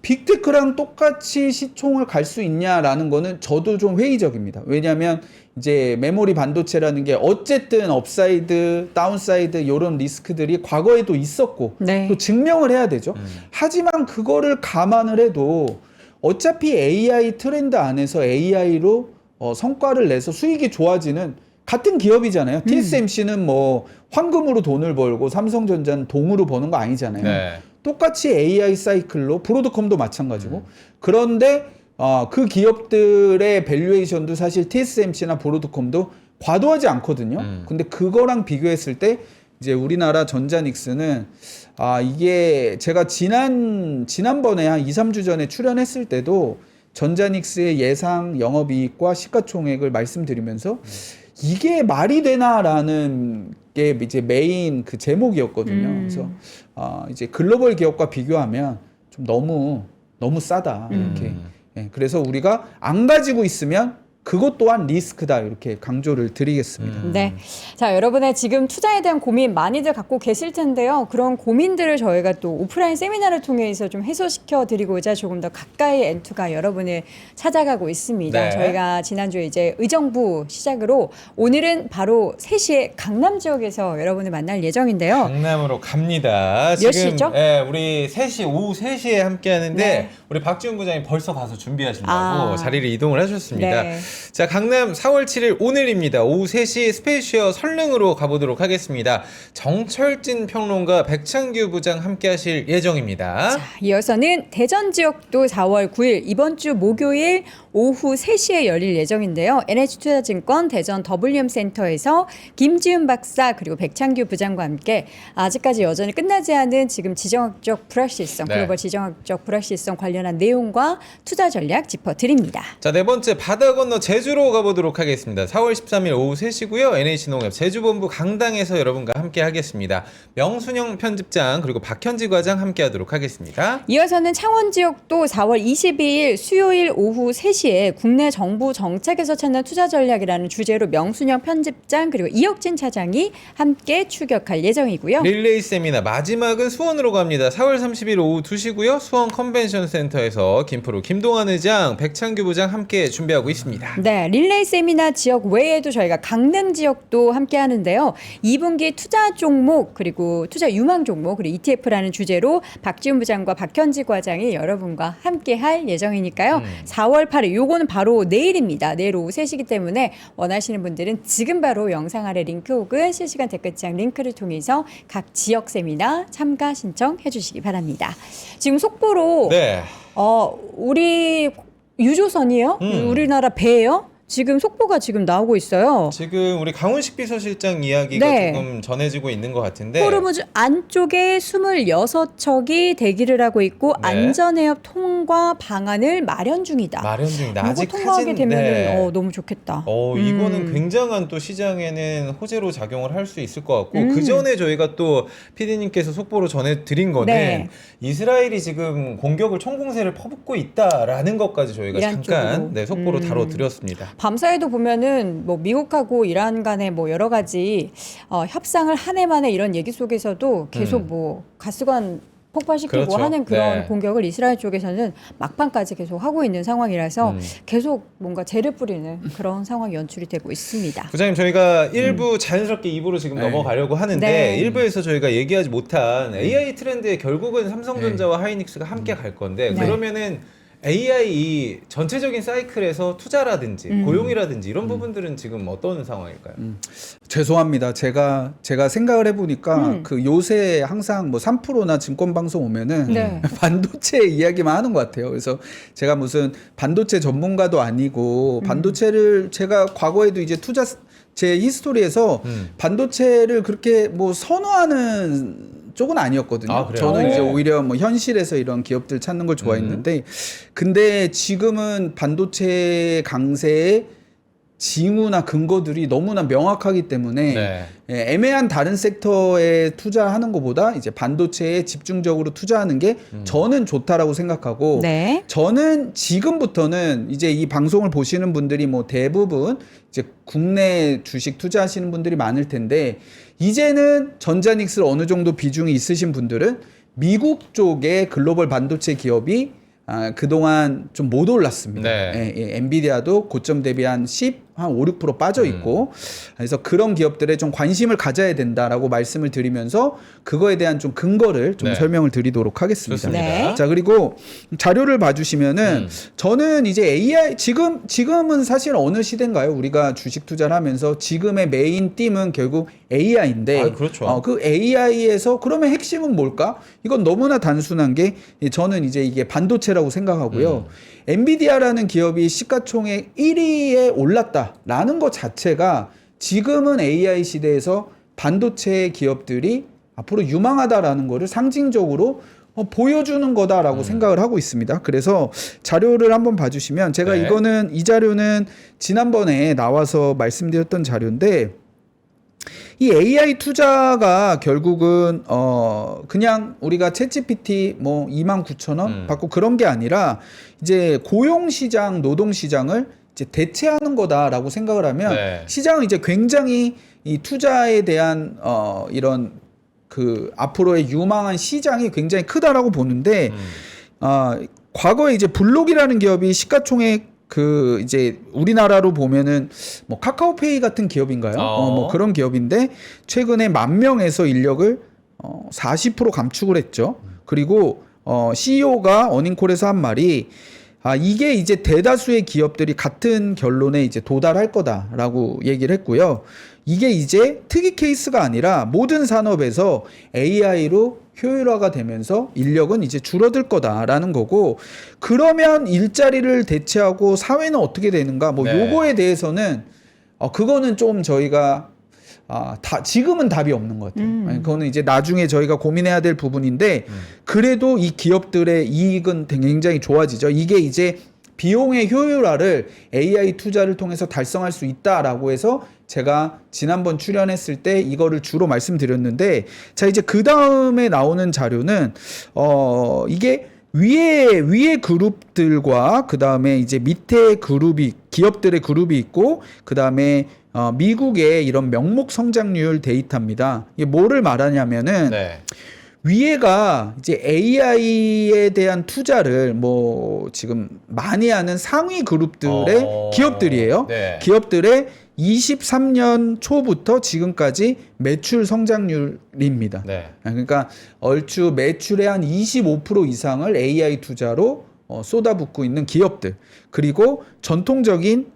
S3: 빅테크랑 똑같이 시총을 갈 수 있냐라는 거는 저도 좀 회의적입니다. 왜냐하면 이제 메모리 반도체라는 게 어쨌든 업사이드, 다운사이드 이런 리스크들이 과거에도 있었고
S2: 네.
S3: 또 증명을 해야 되죠. 하지만 그거를 감안을 해도 어차피 AI 트렌드 안에서 AI로 성과를 내서 수익이 좋아지는 같은 기업이잖아요. TSMC는 뭐 황금으로 돈을 벌고 삼성전자는 동으로 버는 거 아니잖아요.
S1: 네.
S3: 똑같이 AI 사이클로 브로드컴도 마찬가지고 그런데 그 기업들의 밸류에이션도 사실 TSMC나 브로드컴도 과도하지 않거든요. 근데 그거랑 비교했을 때 이제 우리나라 전자닉스는 이게 제가 지난번에 한 2, 3주 전에 출연했을 때도 전자닉스의 예상 영업이익과 시가총액을 말씀드리면서 이게 말이 되나라는 게 이제 메인 그 제목이었거든요. 그래서 이제 글로벌 기업과 비교하면 좀 너무 싸다 이렇게. 예, 그래서 우리가 안 가지고 있으면 그것 또한 리스크다 이렇게 강조를 드리겠습니다.
S2: 네. 자, 여러분의 지금 투자에 대한 고민 많이들 갖고 계실 텐데요. 그런 고민들을 저희가 또 오프라인 세미나를 통해서 좀 해소시켜 드리고자 조금 더 가까이 엔투가 여러분을 찾아가고 있습니다.
S1: 네.
S2: 저희가 지난주에 이제 의정부 시작으로 오늘은 바로 3시에 강남 지역에서 여러분을 만날 예정인데요.
S1: 강남으로 갑니다.
S2: 몇 시죠?
S1: 예, 우리 3시, 오후 3시에 함께 하는데
S2: 네.
S1: 우리 박지훈 부장님 벌써 가서 준비하신다고 자리를 이동을 하셨습니다.
S2: 네.
S1: 자, 강남 4월 7일 오늘입니다. 오후 3시 스페이시어 설릉으로 가보도록 하겠습니다. 정철진 평론가 백창규 부장 함께 하실 예정입니다.
S2: 자, 이어서는 대전 지역도 4월 9일 이번 주 목요일 오후 3시에 열릴 예정인데요. NH투자증권 대전 WM센터에서 김지훈 박사 그리고 백창규 부장과 함께 아직까지 여전히 끝나지 않은 지금 지정학적 불확실성,
S1: 네.
S2: 글로벌 지정학적 불확실성 관련한 내용과 투자 전략 짚어드립니다.
S1: 자, 네 번째 바다 건너 제주로 가보도록 하겠습니다. 4월 13일 오후 3시고요. NH농협 제주본부 강당에서 여러분과 함께 하겠습니다. 명순영 편집장 그리고 박현지 과장 함께 하도록 하겠습니다.
S2: 이어서는 창원 지역도 4월 22일 수요일 오후 3시에 국내 정부 정책에서 찾는 투자 전략이라는 주제로 명순영 편집장 그리고 이혁진 차장이 함께 출격할 예정이고요.
S1: 릴레이 세미나 마지막은 수원으로 갑니다. 4월 30일 오후 2시고요. 수원 컨벤션 센터에서 김프로 김동환 의장, 백창규 부장 함께 준비하고 있습니다.
S2: 네, 릴레이 세미나 지역 외에도 저희가 강릉 지역도 함께 하는데요. 2분기 투자 종목 그리고 투자 유망 종목 그리고 ETF라는 주제로 박지훈 부장과 박현지 과장이 여러분과 함께 할 예정이니까요. 4월 8일 요거는 바로 내일입니다. 내일 오후 3시기 때문에 원하시는 분들은 지금 바로 영상 아래 링크 혹은 실시간 댓글창 링크를 통해서 각 지역 세미나 참가 신청해 주시기 바랍니다. 지금 속보로
S1: 네.
S2: 우리 유조선이에요? 우리나라 배예요? 지금 속보가 지금 나오고 있어요.
S1: 지금 우리 강훈식 비서실장 이야기가
S2: 네.
S1: 조금 전해지고 있는 것 같은데
S2: 호르무즈 안쪽에 26척이 대기를 하고 있고
S1: 네.
S2: 안전해협 통과 방안을 마련 중이다.
S1: 마련 중이다.
S2: 이거
S1: 아직
S2: 통과하게
S1: 하진-
S2: 되면
S1: 네.
S2: 너무 좋겠다.
S1: 이거는 굉장한 또 시장에는 호재로 작용을 할 수 있을 것 같고 그 전에 저희가 또 PD님께서 속보로 전해드린 거는
S2: 네.
S1: 이스라엘이 지금 공격을 총공세를 퍼붓고 있다라는 것까지 저희가
S2: 이란
S1: 잠깐
S2: 쪽으로.
S1: 네, 속보로 다뤄드렸습니다.
S2: 밤사이도 보면은 뭐 미국하고 이란 간의 뭐 여러 가지 협상을 한 해 만에 이런 얘기 속에서도 계속 뭐 가스관 폭발시키고
S1: 그렇죠.
S2: 하는 그런
S1: 네.
S2: 공격을 이스라엘 쪽에서는 막판까지 계속 하고 있는 상황이라서 계속 뭔가 재를 뿌리는 그런 상황이 연출이 되고 있습니다.
S1: 부장님 저희가 1부 자연스럽게 2부로 지금
S3: 네.
S1: 넘어가려고 하는데
S2: 네.
S1: 1부에서 저희가 얘기하지 못한 AI 트렌드에 결국은 삼성전자와 하이닉스가 함께 갈 건데
S2: 네.
S1: 그러면은 AI 이 전체적인 사이클에서 투자라든지 고용이라든지 이런 부분들은 지금 어떤 상황일까요?
S3: 죄송합니다. 제가 생각을 해보니까 그 요새 항상 뭐 3프로나 증권 방송 오면은
S2: 네.
S3: 반도체 이야기만 하는 것 같아요. 그래서 제가 무슨 반도체 전문가도 아니고 반도체를 제가 과거에도 이제 제 히스토리에서 반도체를 그렇게 뭐 선호하는 쪽은 아니었거든요.
S1: 아, 그래요?
S3: 저는 이제
S1: 네.
S3: 오히려 뭐 현실에서 이런 기업들 찾는 걸 좋아했는데, 근데 지금은 반도체 강세의 징후나 근거들이 너무나 명확하기 때문에
S1: 네.
S3: 예, 애매한 다른 섹터에 투자하는 것보다 이제 반도체에 집중적으로 투자하는 게 저는 좋다라고 생각하고,
S2: 네.
S3: 저는 지금부터는 이제 이 방송을 보시는 분들이 뭐 대부분 이제 국내 주식 투자하시는 분들이 많을 텐데, 이제는 전자닉스를 어느 정도 비중이 있으신 분들은 미국 쪽의 글로벌 반도체 기업이 그동안 좀 못 올랐습니다.
S1: 네.
S3: 엔비디아도 고점 대비 한 10, 한 5, 6% 빠져 있고, 그래서 그런 기업들에 좀 관심을 가져야 된다라고 말씀을 드리면서 그거에 대한 좀 근거를 좀
S1: 네.
S3: 설명을 드리도록 하겠습니다.
S1: 좋습니다.
S2: 네.
S3: 자, 그리고 자료를 봐주시면은 저는 이제 AI 지금은 사실 어느 시대인가요? 우리가 주식 투자를 하면서 지금의 메인 띠은 결국 AI인데,
S1: 아, 그렇죠.
S3: 그 AI에서 그러면 핵심은 뭘까? 이건 너무나 단순한 게 저는 이제 이게 반도체라고 생각하고요. 엔비디아라는 기업이 시가총액 1위에 올랐다라는 것 자체가 지금은 AI 시대에서 반도체 기업들이 앞으로 유망하다라는 거를 상징적으로 보여주는 거다라고 생각을 하고 있습니다. 그래서 자료를 한번 봐주시면 제가
S1: 네.
S3: 이 자료는 지난번에 나와서 말씀드렸던 자료인데, 이 AI 투자가 결국은 그냥 우리가 챗GPT 뭐 29,000원 받고 그런 게 아니라 이제 고용 시장, 노동 시장을 이제 대체하는 거다라고 생각을 하면
S1: 네.
S3: 시장은 이제 굉장히 이 투자에 대한 이런 그 앞으로의 유망한 시장이 굉장히 크다라고 보는데, 과거에 이제 블록이라는 기업이 시가총액 그 이제 우리나라로 보면은 뭐 카카오페이 같은 기업인가요? 뭐 그런 기업인데 최근에 10,000명에서 인력을 40% 감축을 했죠. 그리고 CEO가 어닝콜에서 한 말이 이게 이제 대다수의 기업들이 같은 결론에 이제 도달할 거다라고 얘기를 했고요. 이게 이제 특이 케이스가 아니라 모든 산업에서 AI로 효율화가 되면서 인력은 이제 줄어들 거다라는 거고, 그러면 일자리를 대체하고 사회는 어떻게 되는가? 뭐
S1: 네.
S3: 요거에 대해서는 그거는 좀 저희가 지금은 답이 없는 것 같아요. 아니, 그거는 이제 나중에 저희가 고민해야 될 부분인데, 그래도 이 기업들의 이익은 굉장히 좋아지죠. 이게 이제 비용의 효율화를 AI 투자를 통해서 달성할 수 있다라고 해서 제가 지난번 출연했을 때 이거를 주로 말씀드렸는데, 자, 이제 그 다음에 나오는 자료는 이게 위에 그룹들과 그 다음에 이제 밑에 기업들의 그룹이 있고, 그 다음에 미국의 이런 명목 성장률 데이터입니다. 이게 뭐를 말하냐면은,
S1: 네.
S3: 위에가 이제 AI에 대한 투자를 뭐 지금 많이 하는 상위 그룹들의 기업들이에요.
S1: 네.
S3: 기업들의 23년 초부터 지금까지 매출 성장률입니다.
S1: 네.
S3: 그러니까 얼추 매출의 한 25% 이상을 AI 투자로 쏟아붓고 있는 기업들, 그리고 전통적인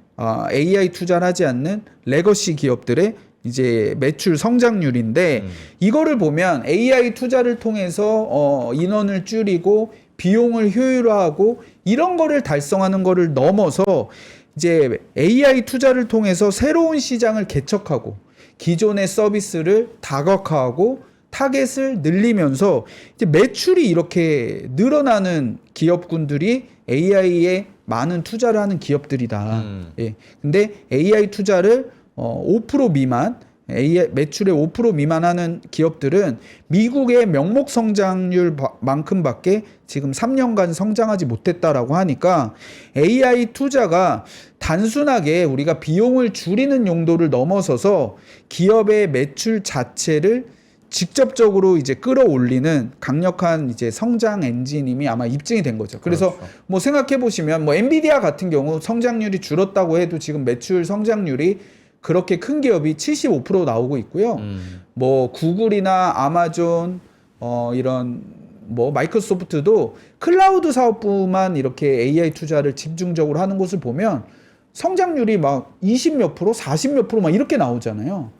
S3: AI 투자를 하지 않는 레거시 기업들의 이제 매출 성장률인데, 이거를 보면 AI 투자를 통해서 인원을 줄이고 비용을 효율화하고 이런 거를 달성하는 거를 넘어서 이제 AI 투자를 통해서 새로운 시장을 개척하고 기존의 서비스를 다각화하고 타겟을 늘리면서 이제 매출이 이렇게 늘어나는 기업군들이 AI에 많은 투자를 하는 기업들이다. 예. 근데 AI 투자를 5% 미만, 매출의 5% 미만 하는 기업들은 미국의 명목 성장률만큼밖에 지금 3년간 성장하지 못했다라고 하니까, AI 투자가 단순하게 우리가 비용을 줄이는 용도를 넘어서서 기업의 매출 자체를 직접적으로 이제 끌어올리는 강력한 이제 성장 엔진임이 아마 입증이 된 거죠. 그래서
S1: 그렇죠.
S3: 뭐 생각해 보시면 뭐 엔비디아 같은 경우 성장률이 줄었다고 해도 지금 매출 성장률이 그렇게 큰 기업이 75% 나오고 있고요. 뭐 구글이나 아마존 이런 뭐 마이크로소프트도 클라우드 사업부만 이렇게 AI 투자를 집중적으로 하는 곳을 보면 성장률이 막 20 몇 프로, 40 몇 프로 막 이렇게 나오잖아요.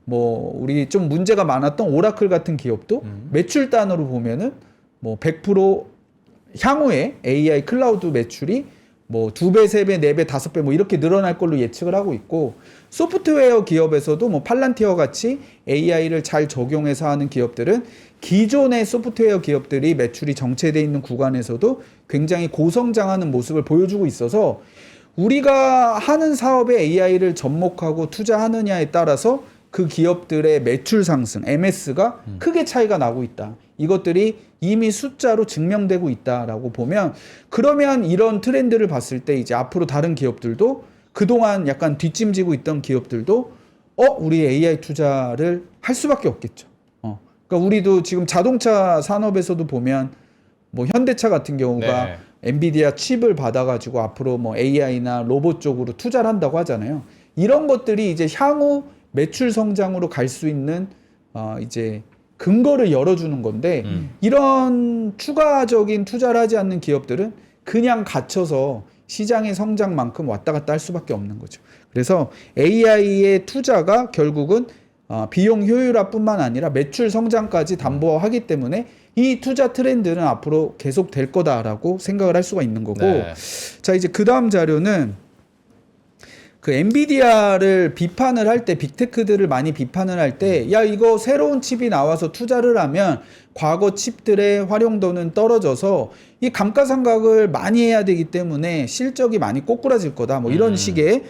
S3: 뭐 우리 좀 문제가 많았던 오라클 같은 기업도 매출 단으로 보면은 뭐 100% 향후에 AI 클라우드 매출이 뭐 2배, 3배, 4배, 5배 뭐 이렇게 늘어날 걸로 예측을 하고 있고, 소프트웨어 기업에서도 뭐 팔란티어 같이 AI를 잘 적용해서 하는 기업들은 기존의 소프트웨어 기업들이 매출이 정체되어 있는 구간에서도 굉장히 고성장하는 모습을 보여주고 있어서 우리가 하는 사업에 AI를 접목하고 투자하느냐에 따라서 그 기업들의 매출 상승, MS가 크게 차이가 나고 있다. 이것들이 이미 숫자로 증명되고 있다라고 보면, 그러면 이런 트렌드를 봤을 때 이제 앞으로 다른 기업들도 그동안 약간 뒷짐지고 있던 기업들도 우리 AI 투자를 할 수밖에 없겠죠. 그러니까 우리도 지금 자동차 산업에서도 보면 뭐 현대차 같은 경우가
S1: 네.
S3: 엔비디아 칩을 받아가지고 앞으로 뭐 AI나 로봇 쪽으로 투자를 한다고 하잖아요. 이런 것들이 이제 향후 매출 성장으로 갈 수 있는 이제 근거를 열어주는 건데, 이런 추가적인 투자를 하지 않는 기업들은 그냥 갇혀서 시장의 성장만큼 왔다 갔다 할 수밖에 없는 거죠. 그래서 AI의 투자가 결국은 비용 효율화뿐만 아니라 매출 성장까지 담보하기 때문에 이 투자 트렌드는 앞으로 계속 될 거다라고 생각을 할 수가 있는 거고,
S1: 네.
S3: 자 이제 그 다음 자료는 그 엔비디아를 비판을 할 때, 빅테크들을 많이 비판을 할 때, 야 이거 새로운 칩이 나와서 투자를 하면 과거 칩들의 활용도는 떨어져서 이 감가상각을 많이 해야 되기 때문에 실적이 많이 꼬꾸라질 거다. 뭐 이런 식의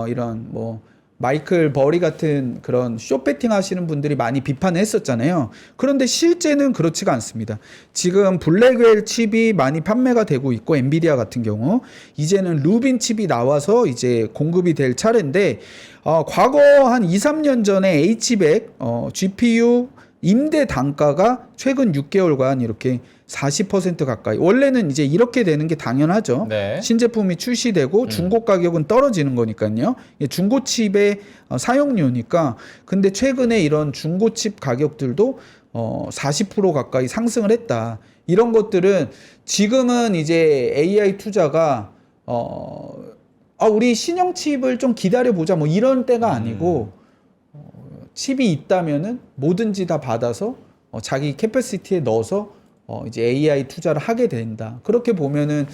S3: 이런 뭐 마이클 버리 같은 그런 쇼배팅 하시는 분들이 많이 비판을 했었잖아요. 그런데 실제는 그렇지가 않습니다. 지금 블랙웰 칩이 많이 판매가 되고 있고, 엔비디아 같은 경우 이제는 루빈 칩이 나와서 이제 공급이 될 차례인데, 과거 한 2, 3년 전에 H100 GPU 임대 단가가 최근 6개월간 이렇게 40% 가까이, 원래는 이제 이렇게 되는 게 당연하죠.
S1: 네.
S3: 신제품이 출시되고 중고 가격은 떨어지는 거니까요. 중고 칩의 사용료니까. 근데 최근에 이런 중고 칩 가격들도 40% 가까이 상승을 했다. 이런 것들은 지금은 이제 AI 투자가 우리 신형 칩을 좀 기다려 보자 뭐 이런 때가 아니고, 칩이 있다면은 뭐든지 다 받아서 자기 캐패시티에 넣어서 이제 AI 투자를 하게 된다. 그렇게 보면은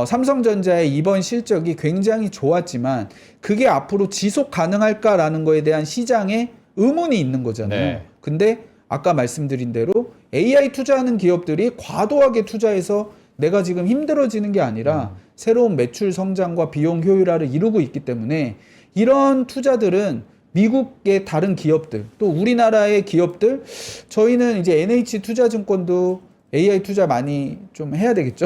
S3: 삼성전자의 이번 실적이 굉장히 좋았지만 그게 앞으로 지속 가능할까라는 거에 대한 시장에 의문이 있는 거잖아요.
S1: 네.
S3: 근데 아까 말씀드린 대로 AI 투자하는 기업들이 과도하게 투자해서 내가 지금 힘들어지는 게 아니라 새로운 매출 성장과 비용 효율화를 이루고 있기 때문에, 이런 투자들은 미국의 다른 기업들, 또 우리나라의 기업들, 저희는 이제 NH투자증권도 AI 투자 많이 좀 해야 되겠죠.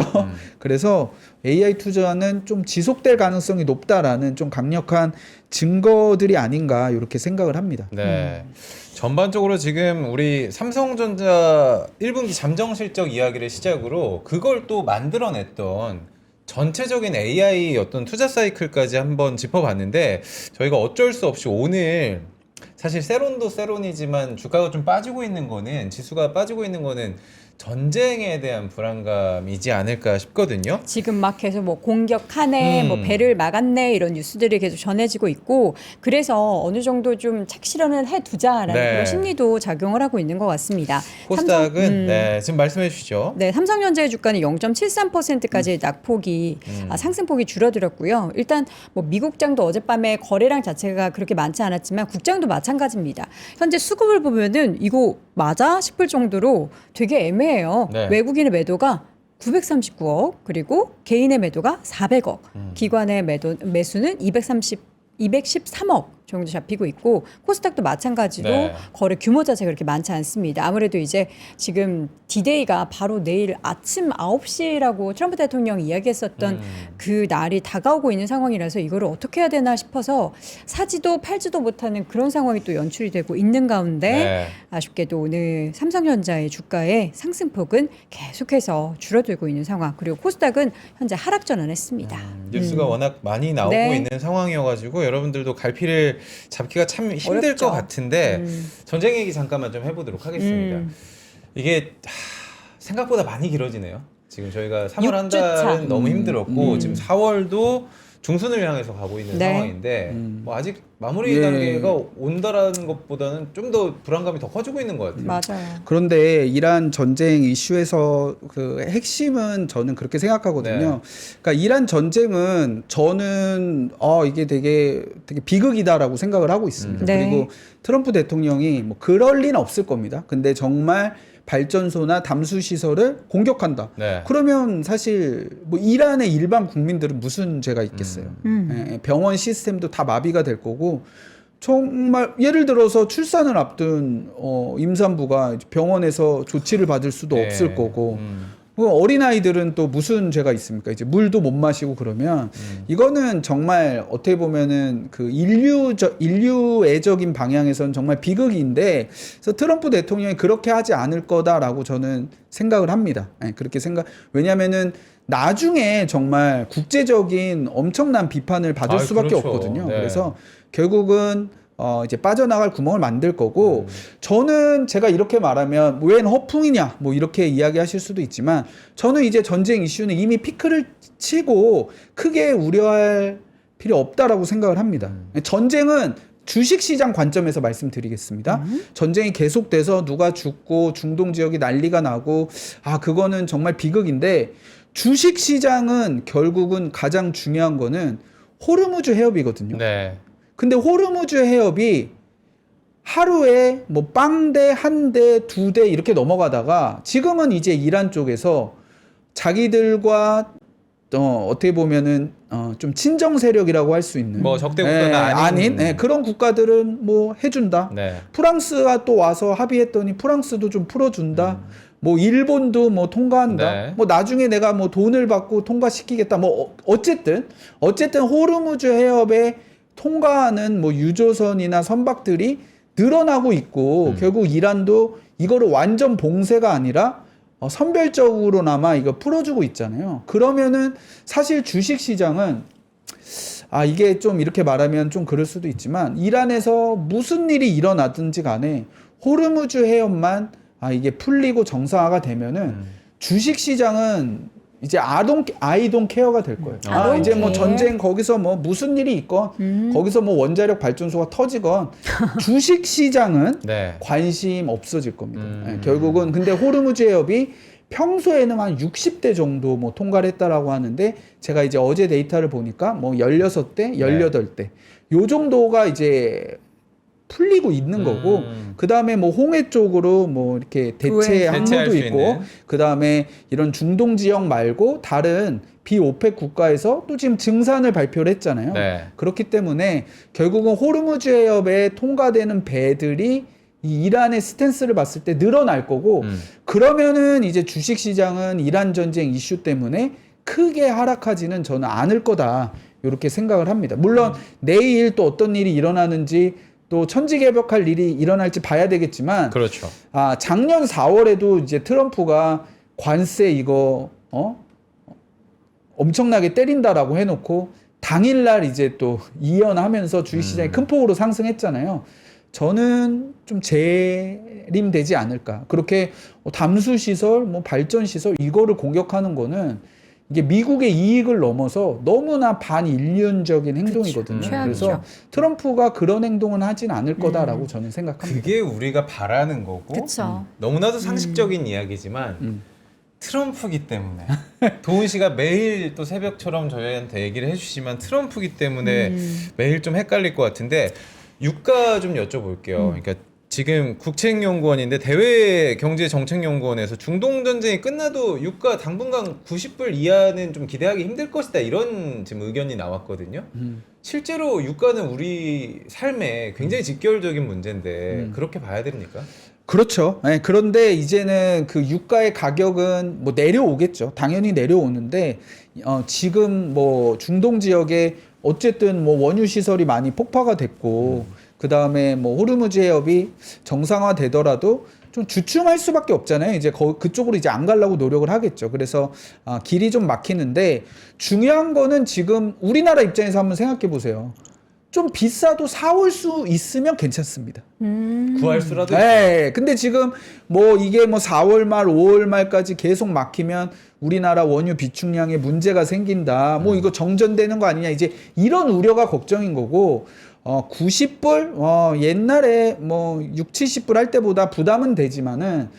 S3: 그래서 AI 투자는 좀 지속될 가능성이 높다라는 좀 강력한 증거들이 아닌가 이렇게 생각을 합니다.
S1: 네. 전반적으로 지금 우리 삼성전자 1분기 잠정 실적 이야기를 시작으로 그걸 또 만들어냈던 전체적인 AI 어떤 투자 사이클까지 한번 짚어봤는데, 저희가 어쩔 수 없이 오늘 사실 세론도 세론이지만 주가가 좀 빠지고 있는 거는, 지수가 빠지고 있는 거는 전쟁에 대한 불안감이지 않을까 싶거든요.
S2: 지금 막 계속 뭐 공격하네, 뭐 배를 막았네 이런 뉴스들이 계속 전해지고 있고, 그래서 어느 정도 좀 착실현을 해두자라는
S1: 네.
S2: 그런 심리도 작용을 하고 있는 것 같습니다.
S1: 코스닥은 네, 지금 말씀해 주시죠.
S2: 네, 삼성전자의 주가는 0.73%까지 낙폭이 상승폭이 줄어들었고요. 일단 뭐 미국장도 어젯밤에 거래량 자체가 그렇게 많지 않았지만 국장도 마찬가지입니다. 현재 수급을 보면은 이거 맞아 싶을 정도로 되게 애매해요.
S1: 네.
S2: 외국인의 매도가 939억, 그리고 개인의 매도가 400억, 기관의 매수는 213억 정도 잡히고 있고, 코스닥도 마찬가지로
S1: 네.
S2: 거래 규모 자체가 그렇게 많지 않습니다. 아무래도 이제 지금 디데이가 바로 내일 아침 9시라고 트럼프 대통령이 이야기했었던 그 날이 다가오고 있는 상황이라서 이거를 어떻게 해야 되나 싶어서 사지도 팔지도 못하는 그런 상황이 또 연출이 되고 있는 가운데
S1: 네.
S2: 아쉽게도 오늘 삼성전자의 주가의 상승폭은 계속해서 줄어들고 있는 상황, 그리고 코스닥은 현재 하락 전환했습니다.
S1: 뉴스가 워낙 많이 나오고
S2: 네.
S1: 있는 상황이어가지고 여러분들도 갈피를 잡기가 참 힘들
S2: 어렵죠.
S1: 것 같은데 전쟁 얘기 잠깐만 좀 해보도록 하겠습니다. 이게 생각보다 많이 길어지네요. 지금 저희가 3월 한
S2: 6주 차.
S1: 달은 너무 힘들었고 지금 4월도 중순을 향해서 가고 있는
S2: 네.
S1: 상황인데 뭐 아직 마무리
S3: 예.
S1: 단계가 온다라는 것보다는 좀 더 불안감이 더 커지고 있는 것 같아요.
S2: 맞아요.
S3: 그런데 이란 전쟁 이슈에서 그 핵심은 저는 그렇게 생각하거든요.
S1: 네.
S3: 그러니까 이란 전쟁은 저는 이게 되게 비극이다라고 생각을 하고 있습니다.
S2: 네.
S3: 그리고 트럼프 대통령이 뭐 그럴 리는 없을 겁니다. 근데 정말 발전소나 담수 시설을 공격한다.
S1: 네.
S3: 그러면 사실 뭐 이란의 일반 국민들은 무슨 죄가 있겠어요. 예, 병원 시스템도 다 마비가 될 거고 정말 예를 들어서 출산을 앞둔 임산부가 병원에서 조치를 받을 수도
S1: 네.
S3: 없을 거고 어린아이들은 또 무슨 죄가 있습니까? 이제 물도 못 마시고 그러면 이거는 정말 어떻게 보면은 그 인류애적인 방향에서는 정말 비극인데 그래서 트럼프 대통령이 그렇게 하지 않을 거다라고 저는 생각을 합니다. 네, 그렇게 왜냐면은 나중에 정말 국제적인 엄청난 비판을 받을 수밖에
S1: 그렇죠.
S3: 없거든요.
S1: 네.
S3: 그래서 결국은 이제 빠져나갈 구멍을 만들 거고 저는 제가 이렇게 말하면 웬 허풍이냐 뭐 이렇게 이야기하실 수도 있지만 저는 이제 전쟁 이슈는 이미 피크를 치고 크게 우려할 필요 없다라고 생각을 합니다. 전쟁은 주식시장 관점에서 말씀드리겠습니다. 전쟁이 계속돼서 누가 죽고 중동 지역이 난리가 나고 그거는 정말 비극인데 주식시장은 결국은 가장 중요한 거는 호르무즈 해협이거든요.
S1: 네.
S3: 근데 호르무즈 해협이 하루에 뭐 빵대, 한 대, 두 대 이렇게 넘어가다가 지금은 이제 이란 쪽에서 자기들과 어떻게 보면은 좀 친정 세력이라고 할 수 있는
S1: 뭐 적대 국가가 아닌
S3: 그런 국가들은 뭐 해준다.
S1: 네.
S3: 프랑스가 또 와서 합의했더니 프랑스도 좀 풀어준다. 뭐 일본도 뭐 통과한다.
S1: 네.
S3: 뭐 나중에 내가 뭐 돈을 받고 통과시키겠다. 뭐 어쨌든 호르무즈 해협에 통과하는 뭐 유조선이나 선박들이 늘어나고 있고 결국 이란도 이거를 완전 봉쇄가 아니라 선별적으로나마 이거 풀어주고 있잖아요. 그러면은 사실 주식시장은 이게 좀 이렇게 말하면 좀 그럴 수도 있지만 이란에서 무슨 일이 일어나든지 간에 호르무즈 해협만 이게 풀리고 정상화가 되면은 주식시장은 이제 아이돈 케어가 될 거예요. 이제 뭐 전쟁 거기서 뭐 무슨 일이 있건 거기서 뭐 원자력 발전소가 터지건 주식 시장은
S1: 네.
S3: 관심 없어질 겁니다. 결국은 근데 호르무즈 해협이 평소에는 한 60대 정도 뭐 통과를 했다라고 하는데 제가 이제 어제 데이터를 보니까 뭐 16대, 18대 요 정도가 이제 풀리고 있는 거고 그 다음에 뭐 홍해 쪽으로 뭐 이렇게 대체 항로도 있고 그 다음에 이런 중동 지역 말고 다른 비오펙 국가에서 또 지금 증산을 발표를 했잖아요.
S1: 네.
S3: 그렇기 때문에 결국은 호르무즈 해협에 통과되는 배들이 이 이란의 스탠스를 봤을 때 늘어날 거고 그러면은 이제 주식시장은 이란 전쟁 이슈 때문에 크게 하락하지는 저는 않을 거다 이렇게 생각을 합니다. 물론 내일 또 어떤 일이 일어나는지 또 천지개벽할 일이 일어날지 봐야 되겠지만
S1: 그렇죠.
S3: 작년 4월에도 이제 트럼프가 관세 이거 엄청나게 때린다라고 해놓고 당일날 이제 또 이연하면서 주식시장이 큰 폭으로 상승했잖아요. 저는 좀 재림되지 않을까. 그렇게 담수시설, 뭐 발전시설 이거를 공격하는 거는 이게 미국의 이익을 넘어서 너무나 반인륜적인 행동이거든요. 그래서 트럼프가 그런 행동은 하진 않을 거다라고 저는 생각합니다.
S1: 그게 우리가 바라는 거고
S2: 그쵸.
S1: 너무나도 상식적인 이야기지만 트럼프기 때문에 도훈 씨가 매일 또 새벽처럼 저희한테 얘기를 해주시지만 트럼프기 때문에 매일 좀 헷갈릴 것 같은데 유가 좀 여쭤볼게요. 그러니까 지금 국책연구원인데 대외경제정책연구원에서 중동 전쟁이 끝나도 유가 당분간 90불 이하는 좀 기대하기 힘들 것이다 이런 지금 의견이 나왔거든요. 실제로 유가는 우리 삶에 굉장히 직결적인 문제인데 그렇게 봐야 됩니까?
S3: 그렇죠. 네, 그런데 이제는 그 유가의 가격은 뭐 내려오겠죠. 당연히 내려오는데 지금 뭐 중동 지역에 어쨌든 뭐 원유 시설이 많이 폭파가 됐고 그 다음에 뭐 호르무즈 해협이 정상화되더라도 좀 주춤할 수밖에 없잖아요. 이제 그쪽으로 이제 안 가려고 노력을 하겠죠. 그래서 길이 좀 막히는데 중요한 거는 지금 우리나라 입장에서 한번 생각해 보세요. 좀 비싸도 사올 수 있으면 괜찮습니다.
S1: 구할 수라도
S3: 네. 근데 지금 뭐 이게 뭐 4월 말, 5월 말까지 계속 막히면 우리나라 원유 비축량에 문제가 생긴다. 뭐 이거 정전되는 거 아니냐. 이제 이런 우려가 걱정인 거고, 90불? 옛날에 뭐 6, 70불 할 때보다 부담은 되지만은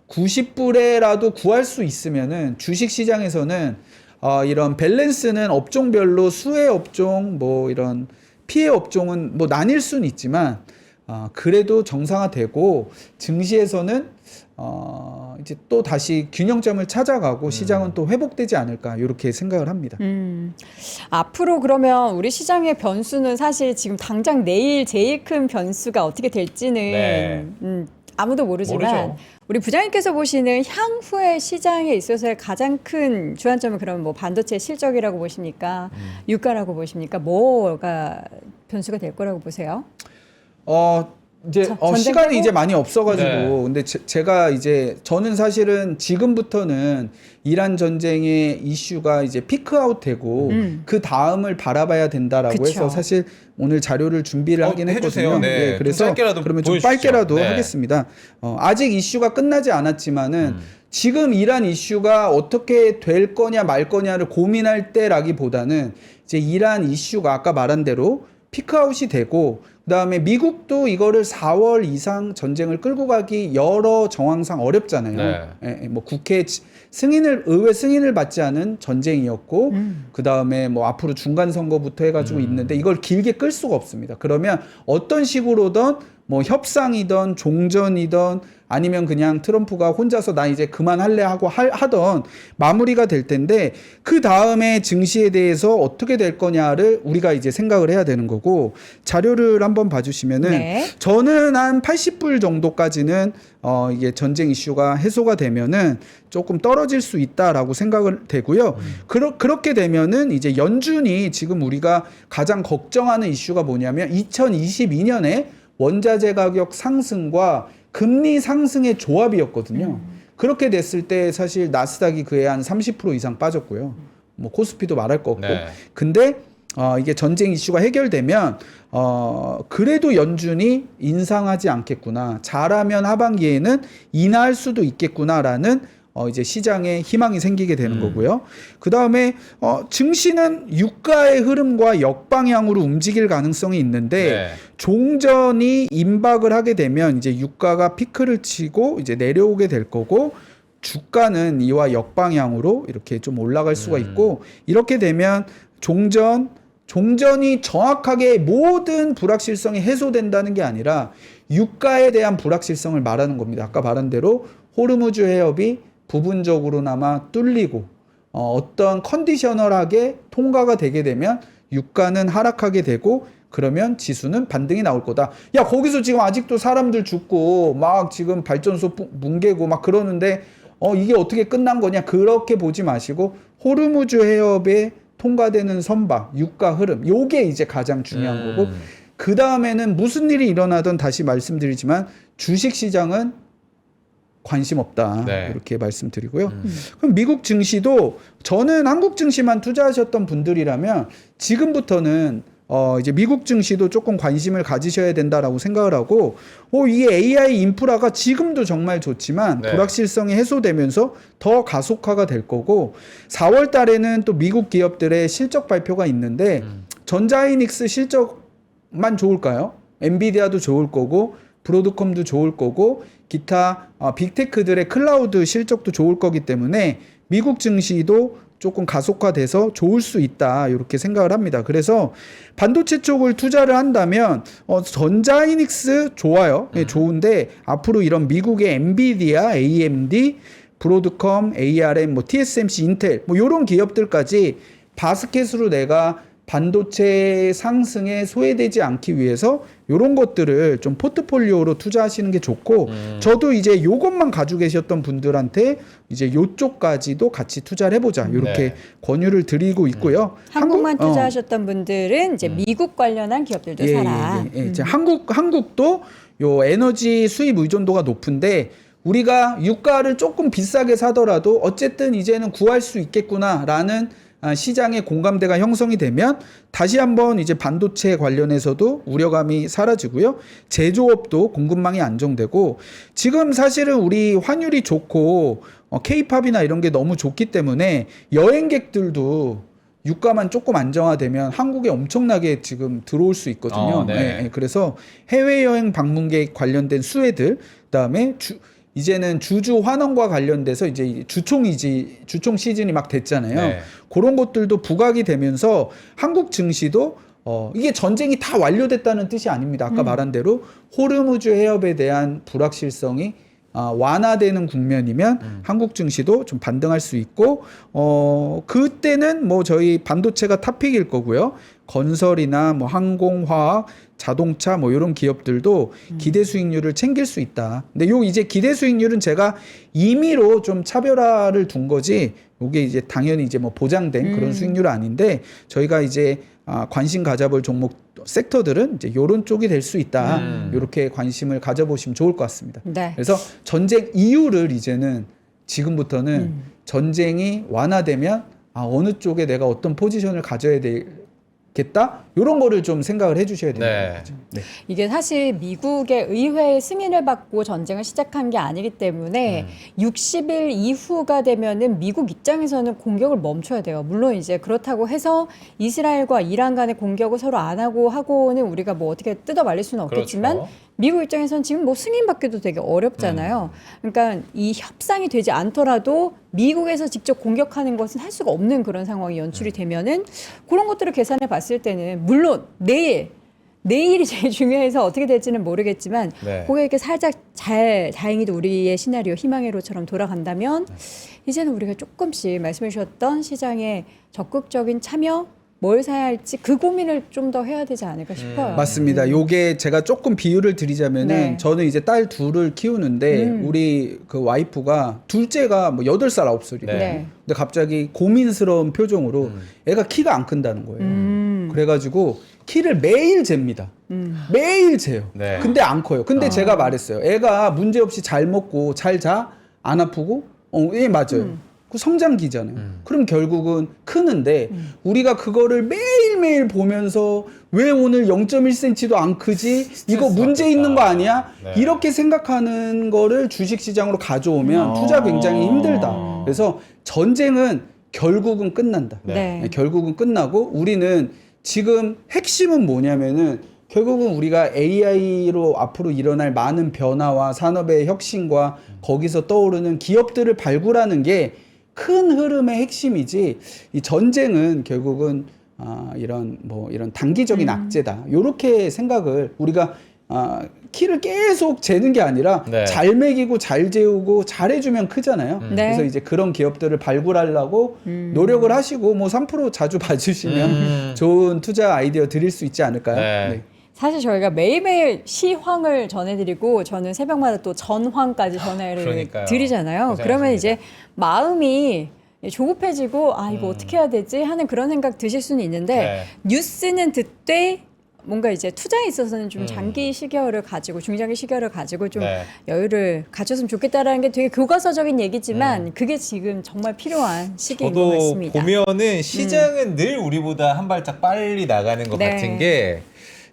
S3: 90불에라도 구할 수 있으면은 주식 시장에서는 이런 밸런스는 업종별로 수혜 업종, 뭐 이런 피해 업종은 뭐 나뉠 수는 있지만 그래도 정상화되고 증시에서는 이제 또 다시 균형점을 찾아가고 시장은 또 회복되지 않을까 이렇게 생각을 합니다.
S2: 앞으로 그러면 우리 시장의 변수는 사실 지금 당장 내일 제일 큰 변수가 어떻게 될지는
S1: 네.
S2: 아무도 모르지만
S1: 모르죠.
S2: 우리 부장님께서 보시는 향후의 시장에 있어서의 가장 큰 주안점은 그러면 뭐 반도체 실적이라고 보십니까? 유가라고 보십니까? 뭐가 변수가 될 거라고 보세요?
S3: 이제
S2: 전쟁
S3: 시간이
S2: 빼고?
S3: 이제 많이 없어가지고
S1: 네.
S3: 근데 제가 이제 저는 사실은 지금부터는 이란 전쟁의 이슈가 이제 피크아웃되고 그 다음을 바라봐야 된다라고
S2: 그쵸.
S3: 해서 사실 오늘 자료를 준비를 하긴
S1: 해주세요.
S3: 했거든요.
S1: 네. 좀
S3: 그래서
S1: 짧게라도
S3: 그러면 좀
S1: 보여주시죠.
S3: 빨게라도
S1: 네.
S3: 하겠습니다. 아직 이슈가 끝나지 않았지만은 지금 이란 이슈가 어떻게 될 거냐 말 거냐를 고민할 때라기보다는 이제 이란 이슈가 아까 말한 대로 피크아웃이 되고 그다음에 미국도 이거를 4월 이상 전쟁을 끌고 가기 여러 정황상 어렵잖아요.
S1: 네.
S3: 뭐 국회 의회 승인을 받지 않은 전쟁이었고 그다음에 뭐 앞으로 중간 선거부터 해가지고 있는데 이걸 길게 끌 수가 없습니다. 그러면 어떤 식으로든 뭐 협상이든 종전이든 아니면 그냥 트럼프가 혼자서 나 이제 그만할래 하고 하던 마무리가 될 텐데 그 다음에 증시에 대해서 어떻게 될 거냐를 우리가 이제 생각을 해야 되는 거고 자료를 한번 봐주시면은
S2: 네.
S3: 저는 한 80불 정도까지는 이게 전쟁 이슈가 해소가 되면은 조금 떨어질 수 있다라고 생각을 되고요. 그렇게 되면은 이제 연준이 지금 우리가 가장 걱정하는 이슈가 뭐냐면 2022년에 원자재 가격 상승과 금리 상승의 조합이었거든요. 그렇게 됐을 때 사실 나스닥이 그에 한 30% 이상 빠졌고요. 뭐 코스피도 말할 거 없고.
S1: 네.
S3: 근데 이게 전쟁 이슈가 해결되면 그래도 연준이 인상하지 않겠구나. 잘하면 하반기에는 인하할 수도 있겠구나라는 이제 시장에 희망이 생기게 되는 거고요. 그 다음에 증시는 유가의 흐름과 역방향으로 움직일 가능성이 있는데
S1: 네.
S3: 종전이 임박을 하게 되면 이제 유가가 피크를 치고 이제 내려오게 될 거고 주가는 이와 역방향으로 이렇게 좀 올라갈 수가 있고 이렇게 되면 종전이 정확하게 모든 불확실성이 해소된다는 게 아니라 유가에 대한 불확실성을 말하는 겁니다. 아까 말한 대로 호르무즈 해협이 부분적으로나마 뚫리고 어떤 컨디셔널하게 통과가 되게 되면 유가는 하락하게 되고 그러면 지수는 반등이 나올 거다. 야, 거기서 지금 아직도 사람들 죽고 막 지금 발전소 뭉개고 막 그러는데 이게 어떻게 끝난 거냐? 그렇게 보지 마시고 호르무즈 해협에 통과되는 선박, 유가 흐름, 요게 이제 가장 중요한 거고 그 다음에는 무슨 일이 일어나든 다시 말씀드리지만 주식 시장은 관심 없다.
S1: 네.
S3: 이렇게 말씀드리고요. 그럼 미국 증시도 저는 한국 증시만 투자하셨던 분들이라면 지금부터는 이제 미국 증시도 조금 관심을 가지셔야 된다라고 생각을 하고 이 AI 인프라가 지금도 정말 좋지만
S1: 네.
S3: 불확실성이 해소되면서 더 가속화가 될 거고 4월 달에는 또 미국 기업들의 실적 발표가 있는데 전자하이닉스 실적만 좋을까요? 엔비디아도 좋을 거고 브로드컴도 좋을 거고 기타 빅테크들의 클라우드 실적도 좋을 거기 때문에 미국 증시도 조금 가속화돼서 좋을 수 있다 이렇게 생각을 합니다. 그래서 반도체 쪽을 투자를 한다면 전자하이닉스 좋아요. 네, 좋은데 앞으로 이런 미국의 엔비디아, AMD, 브로드컴, ARM, 뭐 TSMC, 인텔 뭐 이런 기업들까지 바스켓으로 내가 반도체 상승에 소외되지 않기 위해서 이런 것들을 좀 포트폴리오로 투자하시는 게 좋고 저도 이제 요것만 가지고 계셨던 분들한테 이제 요쪽까지도 같이 투자를 해보자 이렇게
S1: 네.
S3: 권유를 드리고 있고요.
S2: 한국만 투자하셨던 분들은 이제 미국 관련한 기업들도 사라.
S3: 이제 한국도 요 에너지 수입 의존도가 높은데 우리가 유가를 조금 비싸게 사더라도 어쨌든 이제는 구할 수 있겠구나라는 시장의 공감대가 형성이 되면 다시 한번 이제 반도체 관련해서도 우려감이 사라지고요. 제조업도 공급망이 안정되고 지금 사실은 우리 환율이 좋고 K-팝이나 이런 게 너무 좋기 때문에 여행객들도 유가만 조금 안정화되면 한국에 엄청나게 지금 들어올 수 있거든요.
S1: 네.
S3: 그래서 해외여행 방문객 관련된 수혜들, 그다음에 이제는 주주 환원과 관련돼서 이제 주총 시즌이 막 됐잖아요.
S1: 네.
S3: 그런 것들도 부각이 되면서 한국 증시도 이게 전쟁이 다 완료됐다는 뜻이 아닙니다. 아까 말한 대로 호르무즈 해협에 대한 불확실성이 완화되는 국면이면 한국 증시도 좀 반등할 수 있고 그때는 뭐 저희 반도체가 탑픽일 거고요. 건설이나 뭐 항공화학, 자동차 뭐 이런 기업들도 기대 수익률을 챙길 수 있다. 근데 요 이제 기대 수익률은 제가 임의로 좀 차별화를 둔 거지. 요게 이제 당연히 이제 뭐 보장된 그런 수익률은 아닌데 저희가 이제 관심 가져볼 종목 섹터들은 이제 요런 쪽이 될 수 있다. 요렇게 관심을 가져보시면 좋을 것 같습니다.
S2: 네.
S3: 그래서 전쟁 이유를 이제는 지금부터는 전쟁이 완화되면 어느 쪽에 내가 어떤 포지션을 가져야 되겠다. 요런 거를 좀 생각을 해주셔야 됩니다.
S1: 네.
S3: 네.
S2: 이게 사실 미국의 의회의 승인을 받고 전쟁을 시작한 게 아니기 때문에 60일 이후가 되면은 미국 입장에서는 공격을 멈춰야 돼요. 물론 이제 그렇다고 해서 이스라엘과 이란 간의 공격을 서로 안 하고는 우리가 뭐 어떻게 뜯어 말릴 수는 없겠지만
S1: 그렇죠.
S2: 미국 입장에서는 지금 뭐 승인받기도 되게 어렵잖아요. 그러니까 이 협상이 되지 않더라도 미국에서 직접 공격하는 것은 할 수가 없는 그런 상황이 연출이 되면은 그런 것들을 계산해 봤을 때는 물론 내일이 제일 중요해서 어떻게 될지는 모르겠지만
S1: 네.
S2: 그게 이렇게 살짝 다행히도 우리의 시나리오 희망회로처럼 돌아간다면 이제는 우리가 조금씩 말씀해 주셨던 시장의 적극적인 참여 뭘 사야 할지 그 고민을 좀 더 해야 되지 않을까 싶어요.
S3: 맞습니다. 요게 제가 조금 비유를 드리자면은
S2: 네.
S3: 저는 이제 딸 둘을 키우는데 우리 그 와이프가 둘째가 뭐 8살, 9살이고
S2: 네.
S3: 근데 갑자기 고민스러운 표정으로 애가 키가 안 큰다는 거예요. 그래가지고 키를 매일 잽니다. 매일 재요.
S1: 네.
S3: 근데 안 커요. 근데 제가 말했어요. 애가 문제없이 잘 먹고 잘 자? 안 아프고? 예, 맞아요. 그 성장기잖아요. 그럼 결국은 크는데 우리가 그거를 매일매일 보면서 왜 오늘 0.1cm도 안 크지? 이거 문제
S1: 받겠다.
S3: 있는 거 아니야?
S1: 네.
S3: 이렇게 생각하는 거를 주식시장으로 가져오면 투자 굉장히 힘들다. 그래서 전쟁은 결국은 끝난다.
S2: 네.
S3: 결국은 끝나고 우리는 지금 핵심은 뭐냐면은 결국은 우리가 AI로 앞으로 일어날 많은 변화와 산업의 혁신과 거기서 떠오르는 기업들을 발굴하는 게 큰 흐름의 핵심이지 이 전쟁은 결국은 이런 단기적인 악재다. 요렇게 생각을 우리가 키를 계속 재는 게 아니라
S1: 네.
S3: 잘 먹이고 잘 재우고 잘 해주면 크잖아요.
S2: 네.
S3: 그래서 이제 그런 기업들을 발굴하려고 노력을 하시고 뭐 3% 자주 봐주시면 좋은 투자 아이디어 드릴 수 있지 않을까요?
S1: 네.
S2: 사실 저희가 매일매일 시황을 전해드리고 저는 새벽마다 또 전황까지 전해를
S1: 그러니까요.
S2: 드리잖아요.
S1: 고생하십니다.
S2: 그러면 이제 마음이 조급해지고 이거 어떻게 해야 되지 하는 그런 생각 드실 수는 있는데
S1: 네.
S2: 뉴스는 듣되 뭔가 이제 투자에 있어서는 좀 장기 시계열을 가지고 중장기 시계열을 가지고 좀
S1: 네.
S2: 여유를 가졌으면 좋겠다라는 게 되게 교과서적인 얘기지만 그게 지금 정말 필요한 시기인 것
S1: 저도
S2: 같습니다.
S1: 보면은 시장은 늘 우리보다 한 발짝 빨리 나가는 것
S2: 네.
S1: 같은 게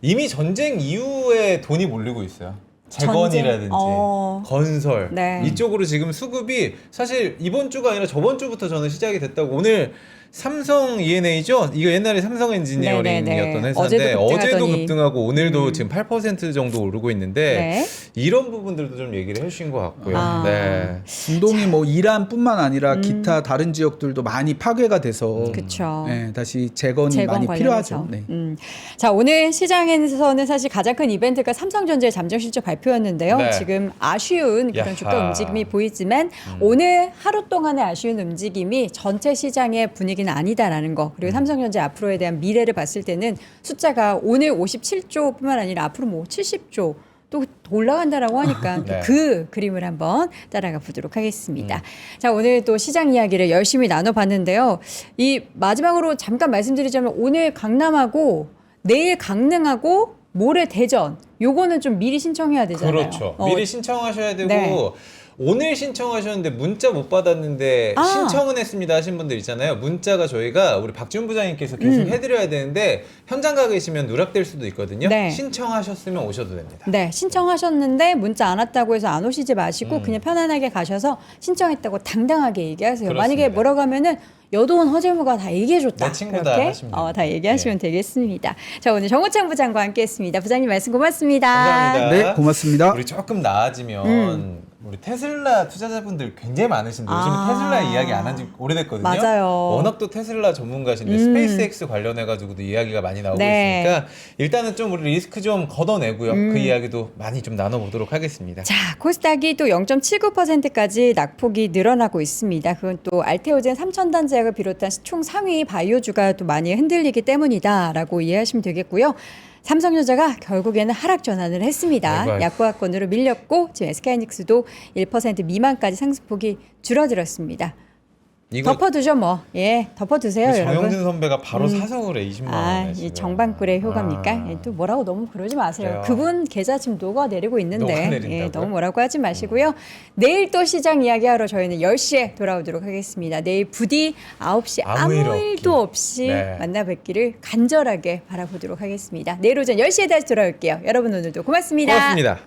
S1: 이미 전쟁 이후에 돈이 몰리고 있어요. 재건이라든지
S2: 전쟁?
S1: 건설
S2: 네.
S1: 이쪽으로 지금 수급이 사실 이번 주가 아니라 저번 주부터 저는 시작이 됐다고. 오늘 삼성 E&A죠? 이거 옛날에 삼성 엔지니어링이었던
S2: 네네네.
S1: 회사인데
S2: 어제도 급등하더니.
S1: 급등하고 오늘도 지금 8% 정도 오르고 있는데
S2: 네.
S1: 이런 부분들도 좀 얘기를 해주신 것 같고요.
S2: 아.
S1: 네.
S3: 중동이 뭐 이란뿐만 아니라 기타 다른 지역들도 많이 파괴가 돼서
S2: 그쵸.
S3: 네, 다시 재건이
S2: 재건
S3: 많이
S2: 관련해서.
S3: 필요하죠. 네.
S2: 자, 오늘 시장에서는 사실 가장 큰 이벤트가 삼성전자의 잠정 실적 발표였는데요.
S1: 네.
S2: 지금 아쉬운 그런
S1: 야하.
S2: 주가 움직임이 보이지만 오늘 하루 동안의 아쉬운 움직임이 전체 시장의 분위기는 아니다라는 거. 그리고 삼성전자 앞으로에 대한 미래를 봤을 때는 숫자가 오늘 57조뿐만 아니라 앞으로 뭐 70조 또 올라간다라고 하니까
S1: 네.
S2: 그 그림을 한번 따라가 보도록 하겠습니다. 자, 오늘 또 시장 이야기를 열심히 나눠봤는데요. 이 마지막으로 잠깐 말씀드리자면 오늘 강남하고 내일 강릉하고 모레 대전 요거는 좀 미리 신청해야 되잖아요.
S1: 그렇죠. 미리 신청하셔야 되고
S2: 네.
S1: 오늘 신청하셨는데 문자 못 받았는데
S2: 아.
S1: 신청은 했습니다 하신 분들 있잖아요. 문자가 저희가 우리 박지훈 부장님께서 계속 해드려야 되는데 현장 가 계시면 누락될 수도 있거든요.
S2: 네.
S1: 신청하셨으면 오셔도 됩니다.
S2: 네, 신청하셨는데 문자 안 왔다고 해서 안 오시지 마시고 그냥 편안하게 가셔서 신청했다고 당당하게 얘기하세요.
S1: 그렇습니다.
S2: 만약에 뭐라고 하면은 여도원 허재무가 다 얘기해줬다.
S1: 내 친구다
S2: 그렇게
S1: 하시면 됩니다.
S2: 다 얘기하시면 되겠습니다. 자, 오늘 정우창 부장과 함께했습니다. 부장님 말씀 고맙습니다.
S1: 감사합니다.
S3: 네, 고맙습니다.
S1: 우리 조금 나아지면 우리 테슬라 투자자분들 굉장히 많으신데 요즘 테슬라 이야기 안 한 지 오래됐거든요.
S2: 맞아요.
S1: 워낙 또 테슬라 전문가신데 스페이스X 관련해가지고도 이야기가 많이 나오고
S2: 네.
S1: 있으니까 일단은 좀 우리 리스크 좀 걷어내고요. 그 이야기도 많이 좀 나눠보도록 하겠습니다.
S2: 자, 코스닥이 또 0.79%까지 낙폭이 늘어나고 있습니다. 그건 또 알테오젠 3,000단 제약을 비롯한 총 상위 바이오주가 또 많이 흔들리기 때문이다라고 이해하시면 되겠고요. 삼성전자가 결국에는 하락 전환을 했습니다.
S1: 아이고.
S2: 약보합권으로 밀렸고 지금 SK하이닉스도 1% 미만까지 상승폭이 줄어들었습니다.
S1: 이거
S2: 덮어두죠 뭐. 예, 덮어두세요
S1: 우리
S2: 여러분.
S1: 정영진 선배가 바로 사성을 해 20만 원에
S2: 이 정반꿀의 효과입니까? 예, 또 뭐라고 너무 그러지 마세요.
S1: 그래요.
S2: 그분 계좌 지금 녹아내리고 있는데
S1: 녹아내린다고요?
S2: 너무 뭐라고 하지 마시고요. 내일 또 시장 이야기하러 저희는 10시에 돌아오도록 하겠습니다. 내일 부디 9시
S1: 아무
S2: 아무
S1: 일
S2: 일도
S1: 없기.
S2: 없이
S1: 네.
S2: 만나뵙기를 간절하게 바라보도록 하겠습니다. 내일 오전 10시에 다시 돌아올게요. 여러분 오늘도 고맙습니다.
S1: 고맙습니다.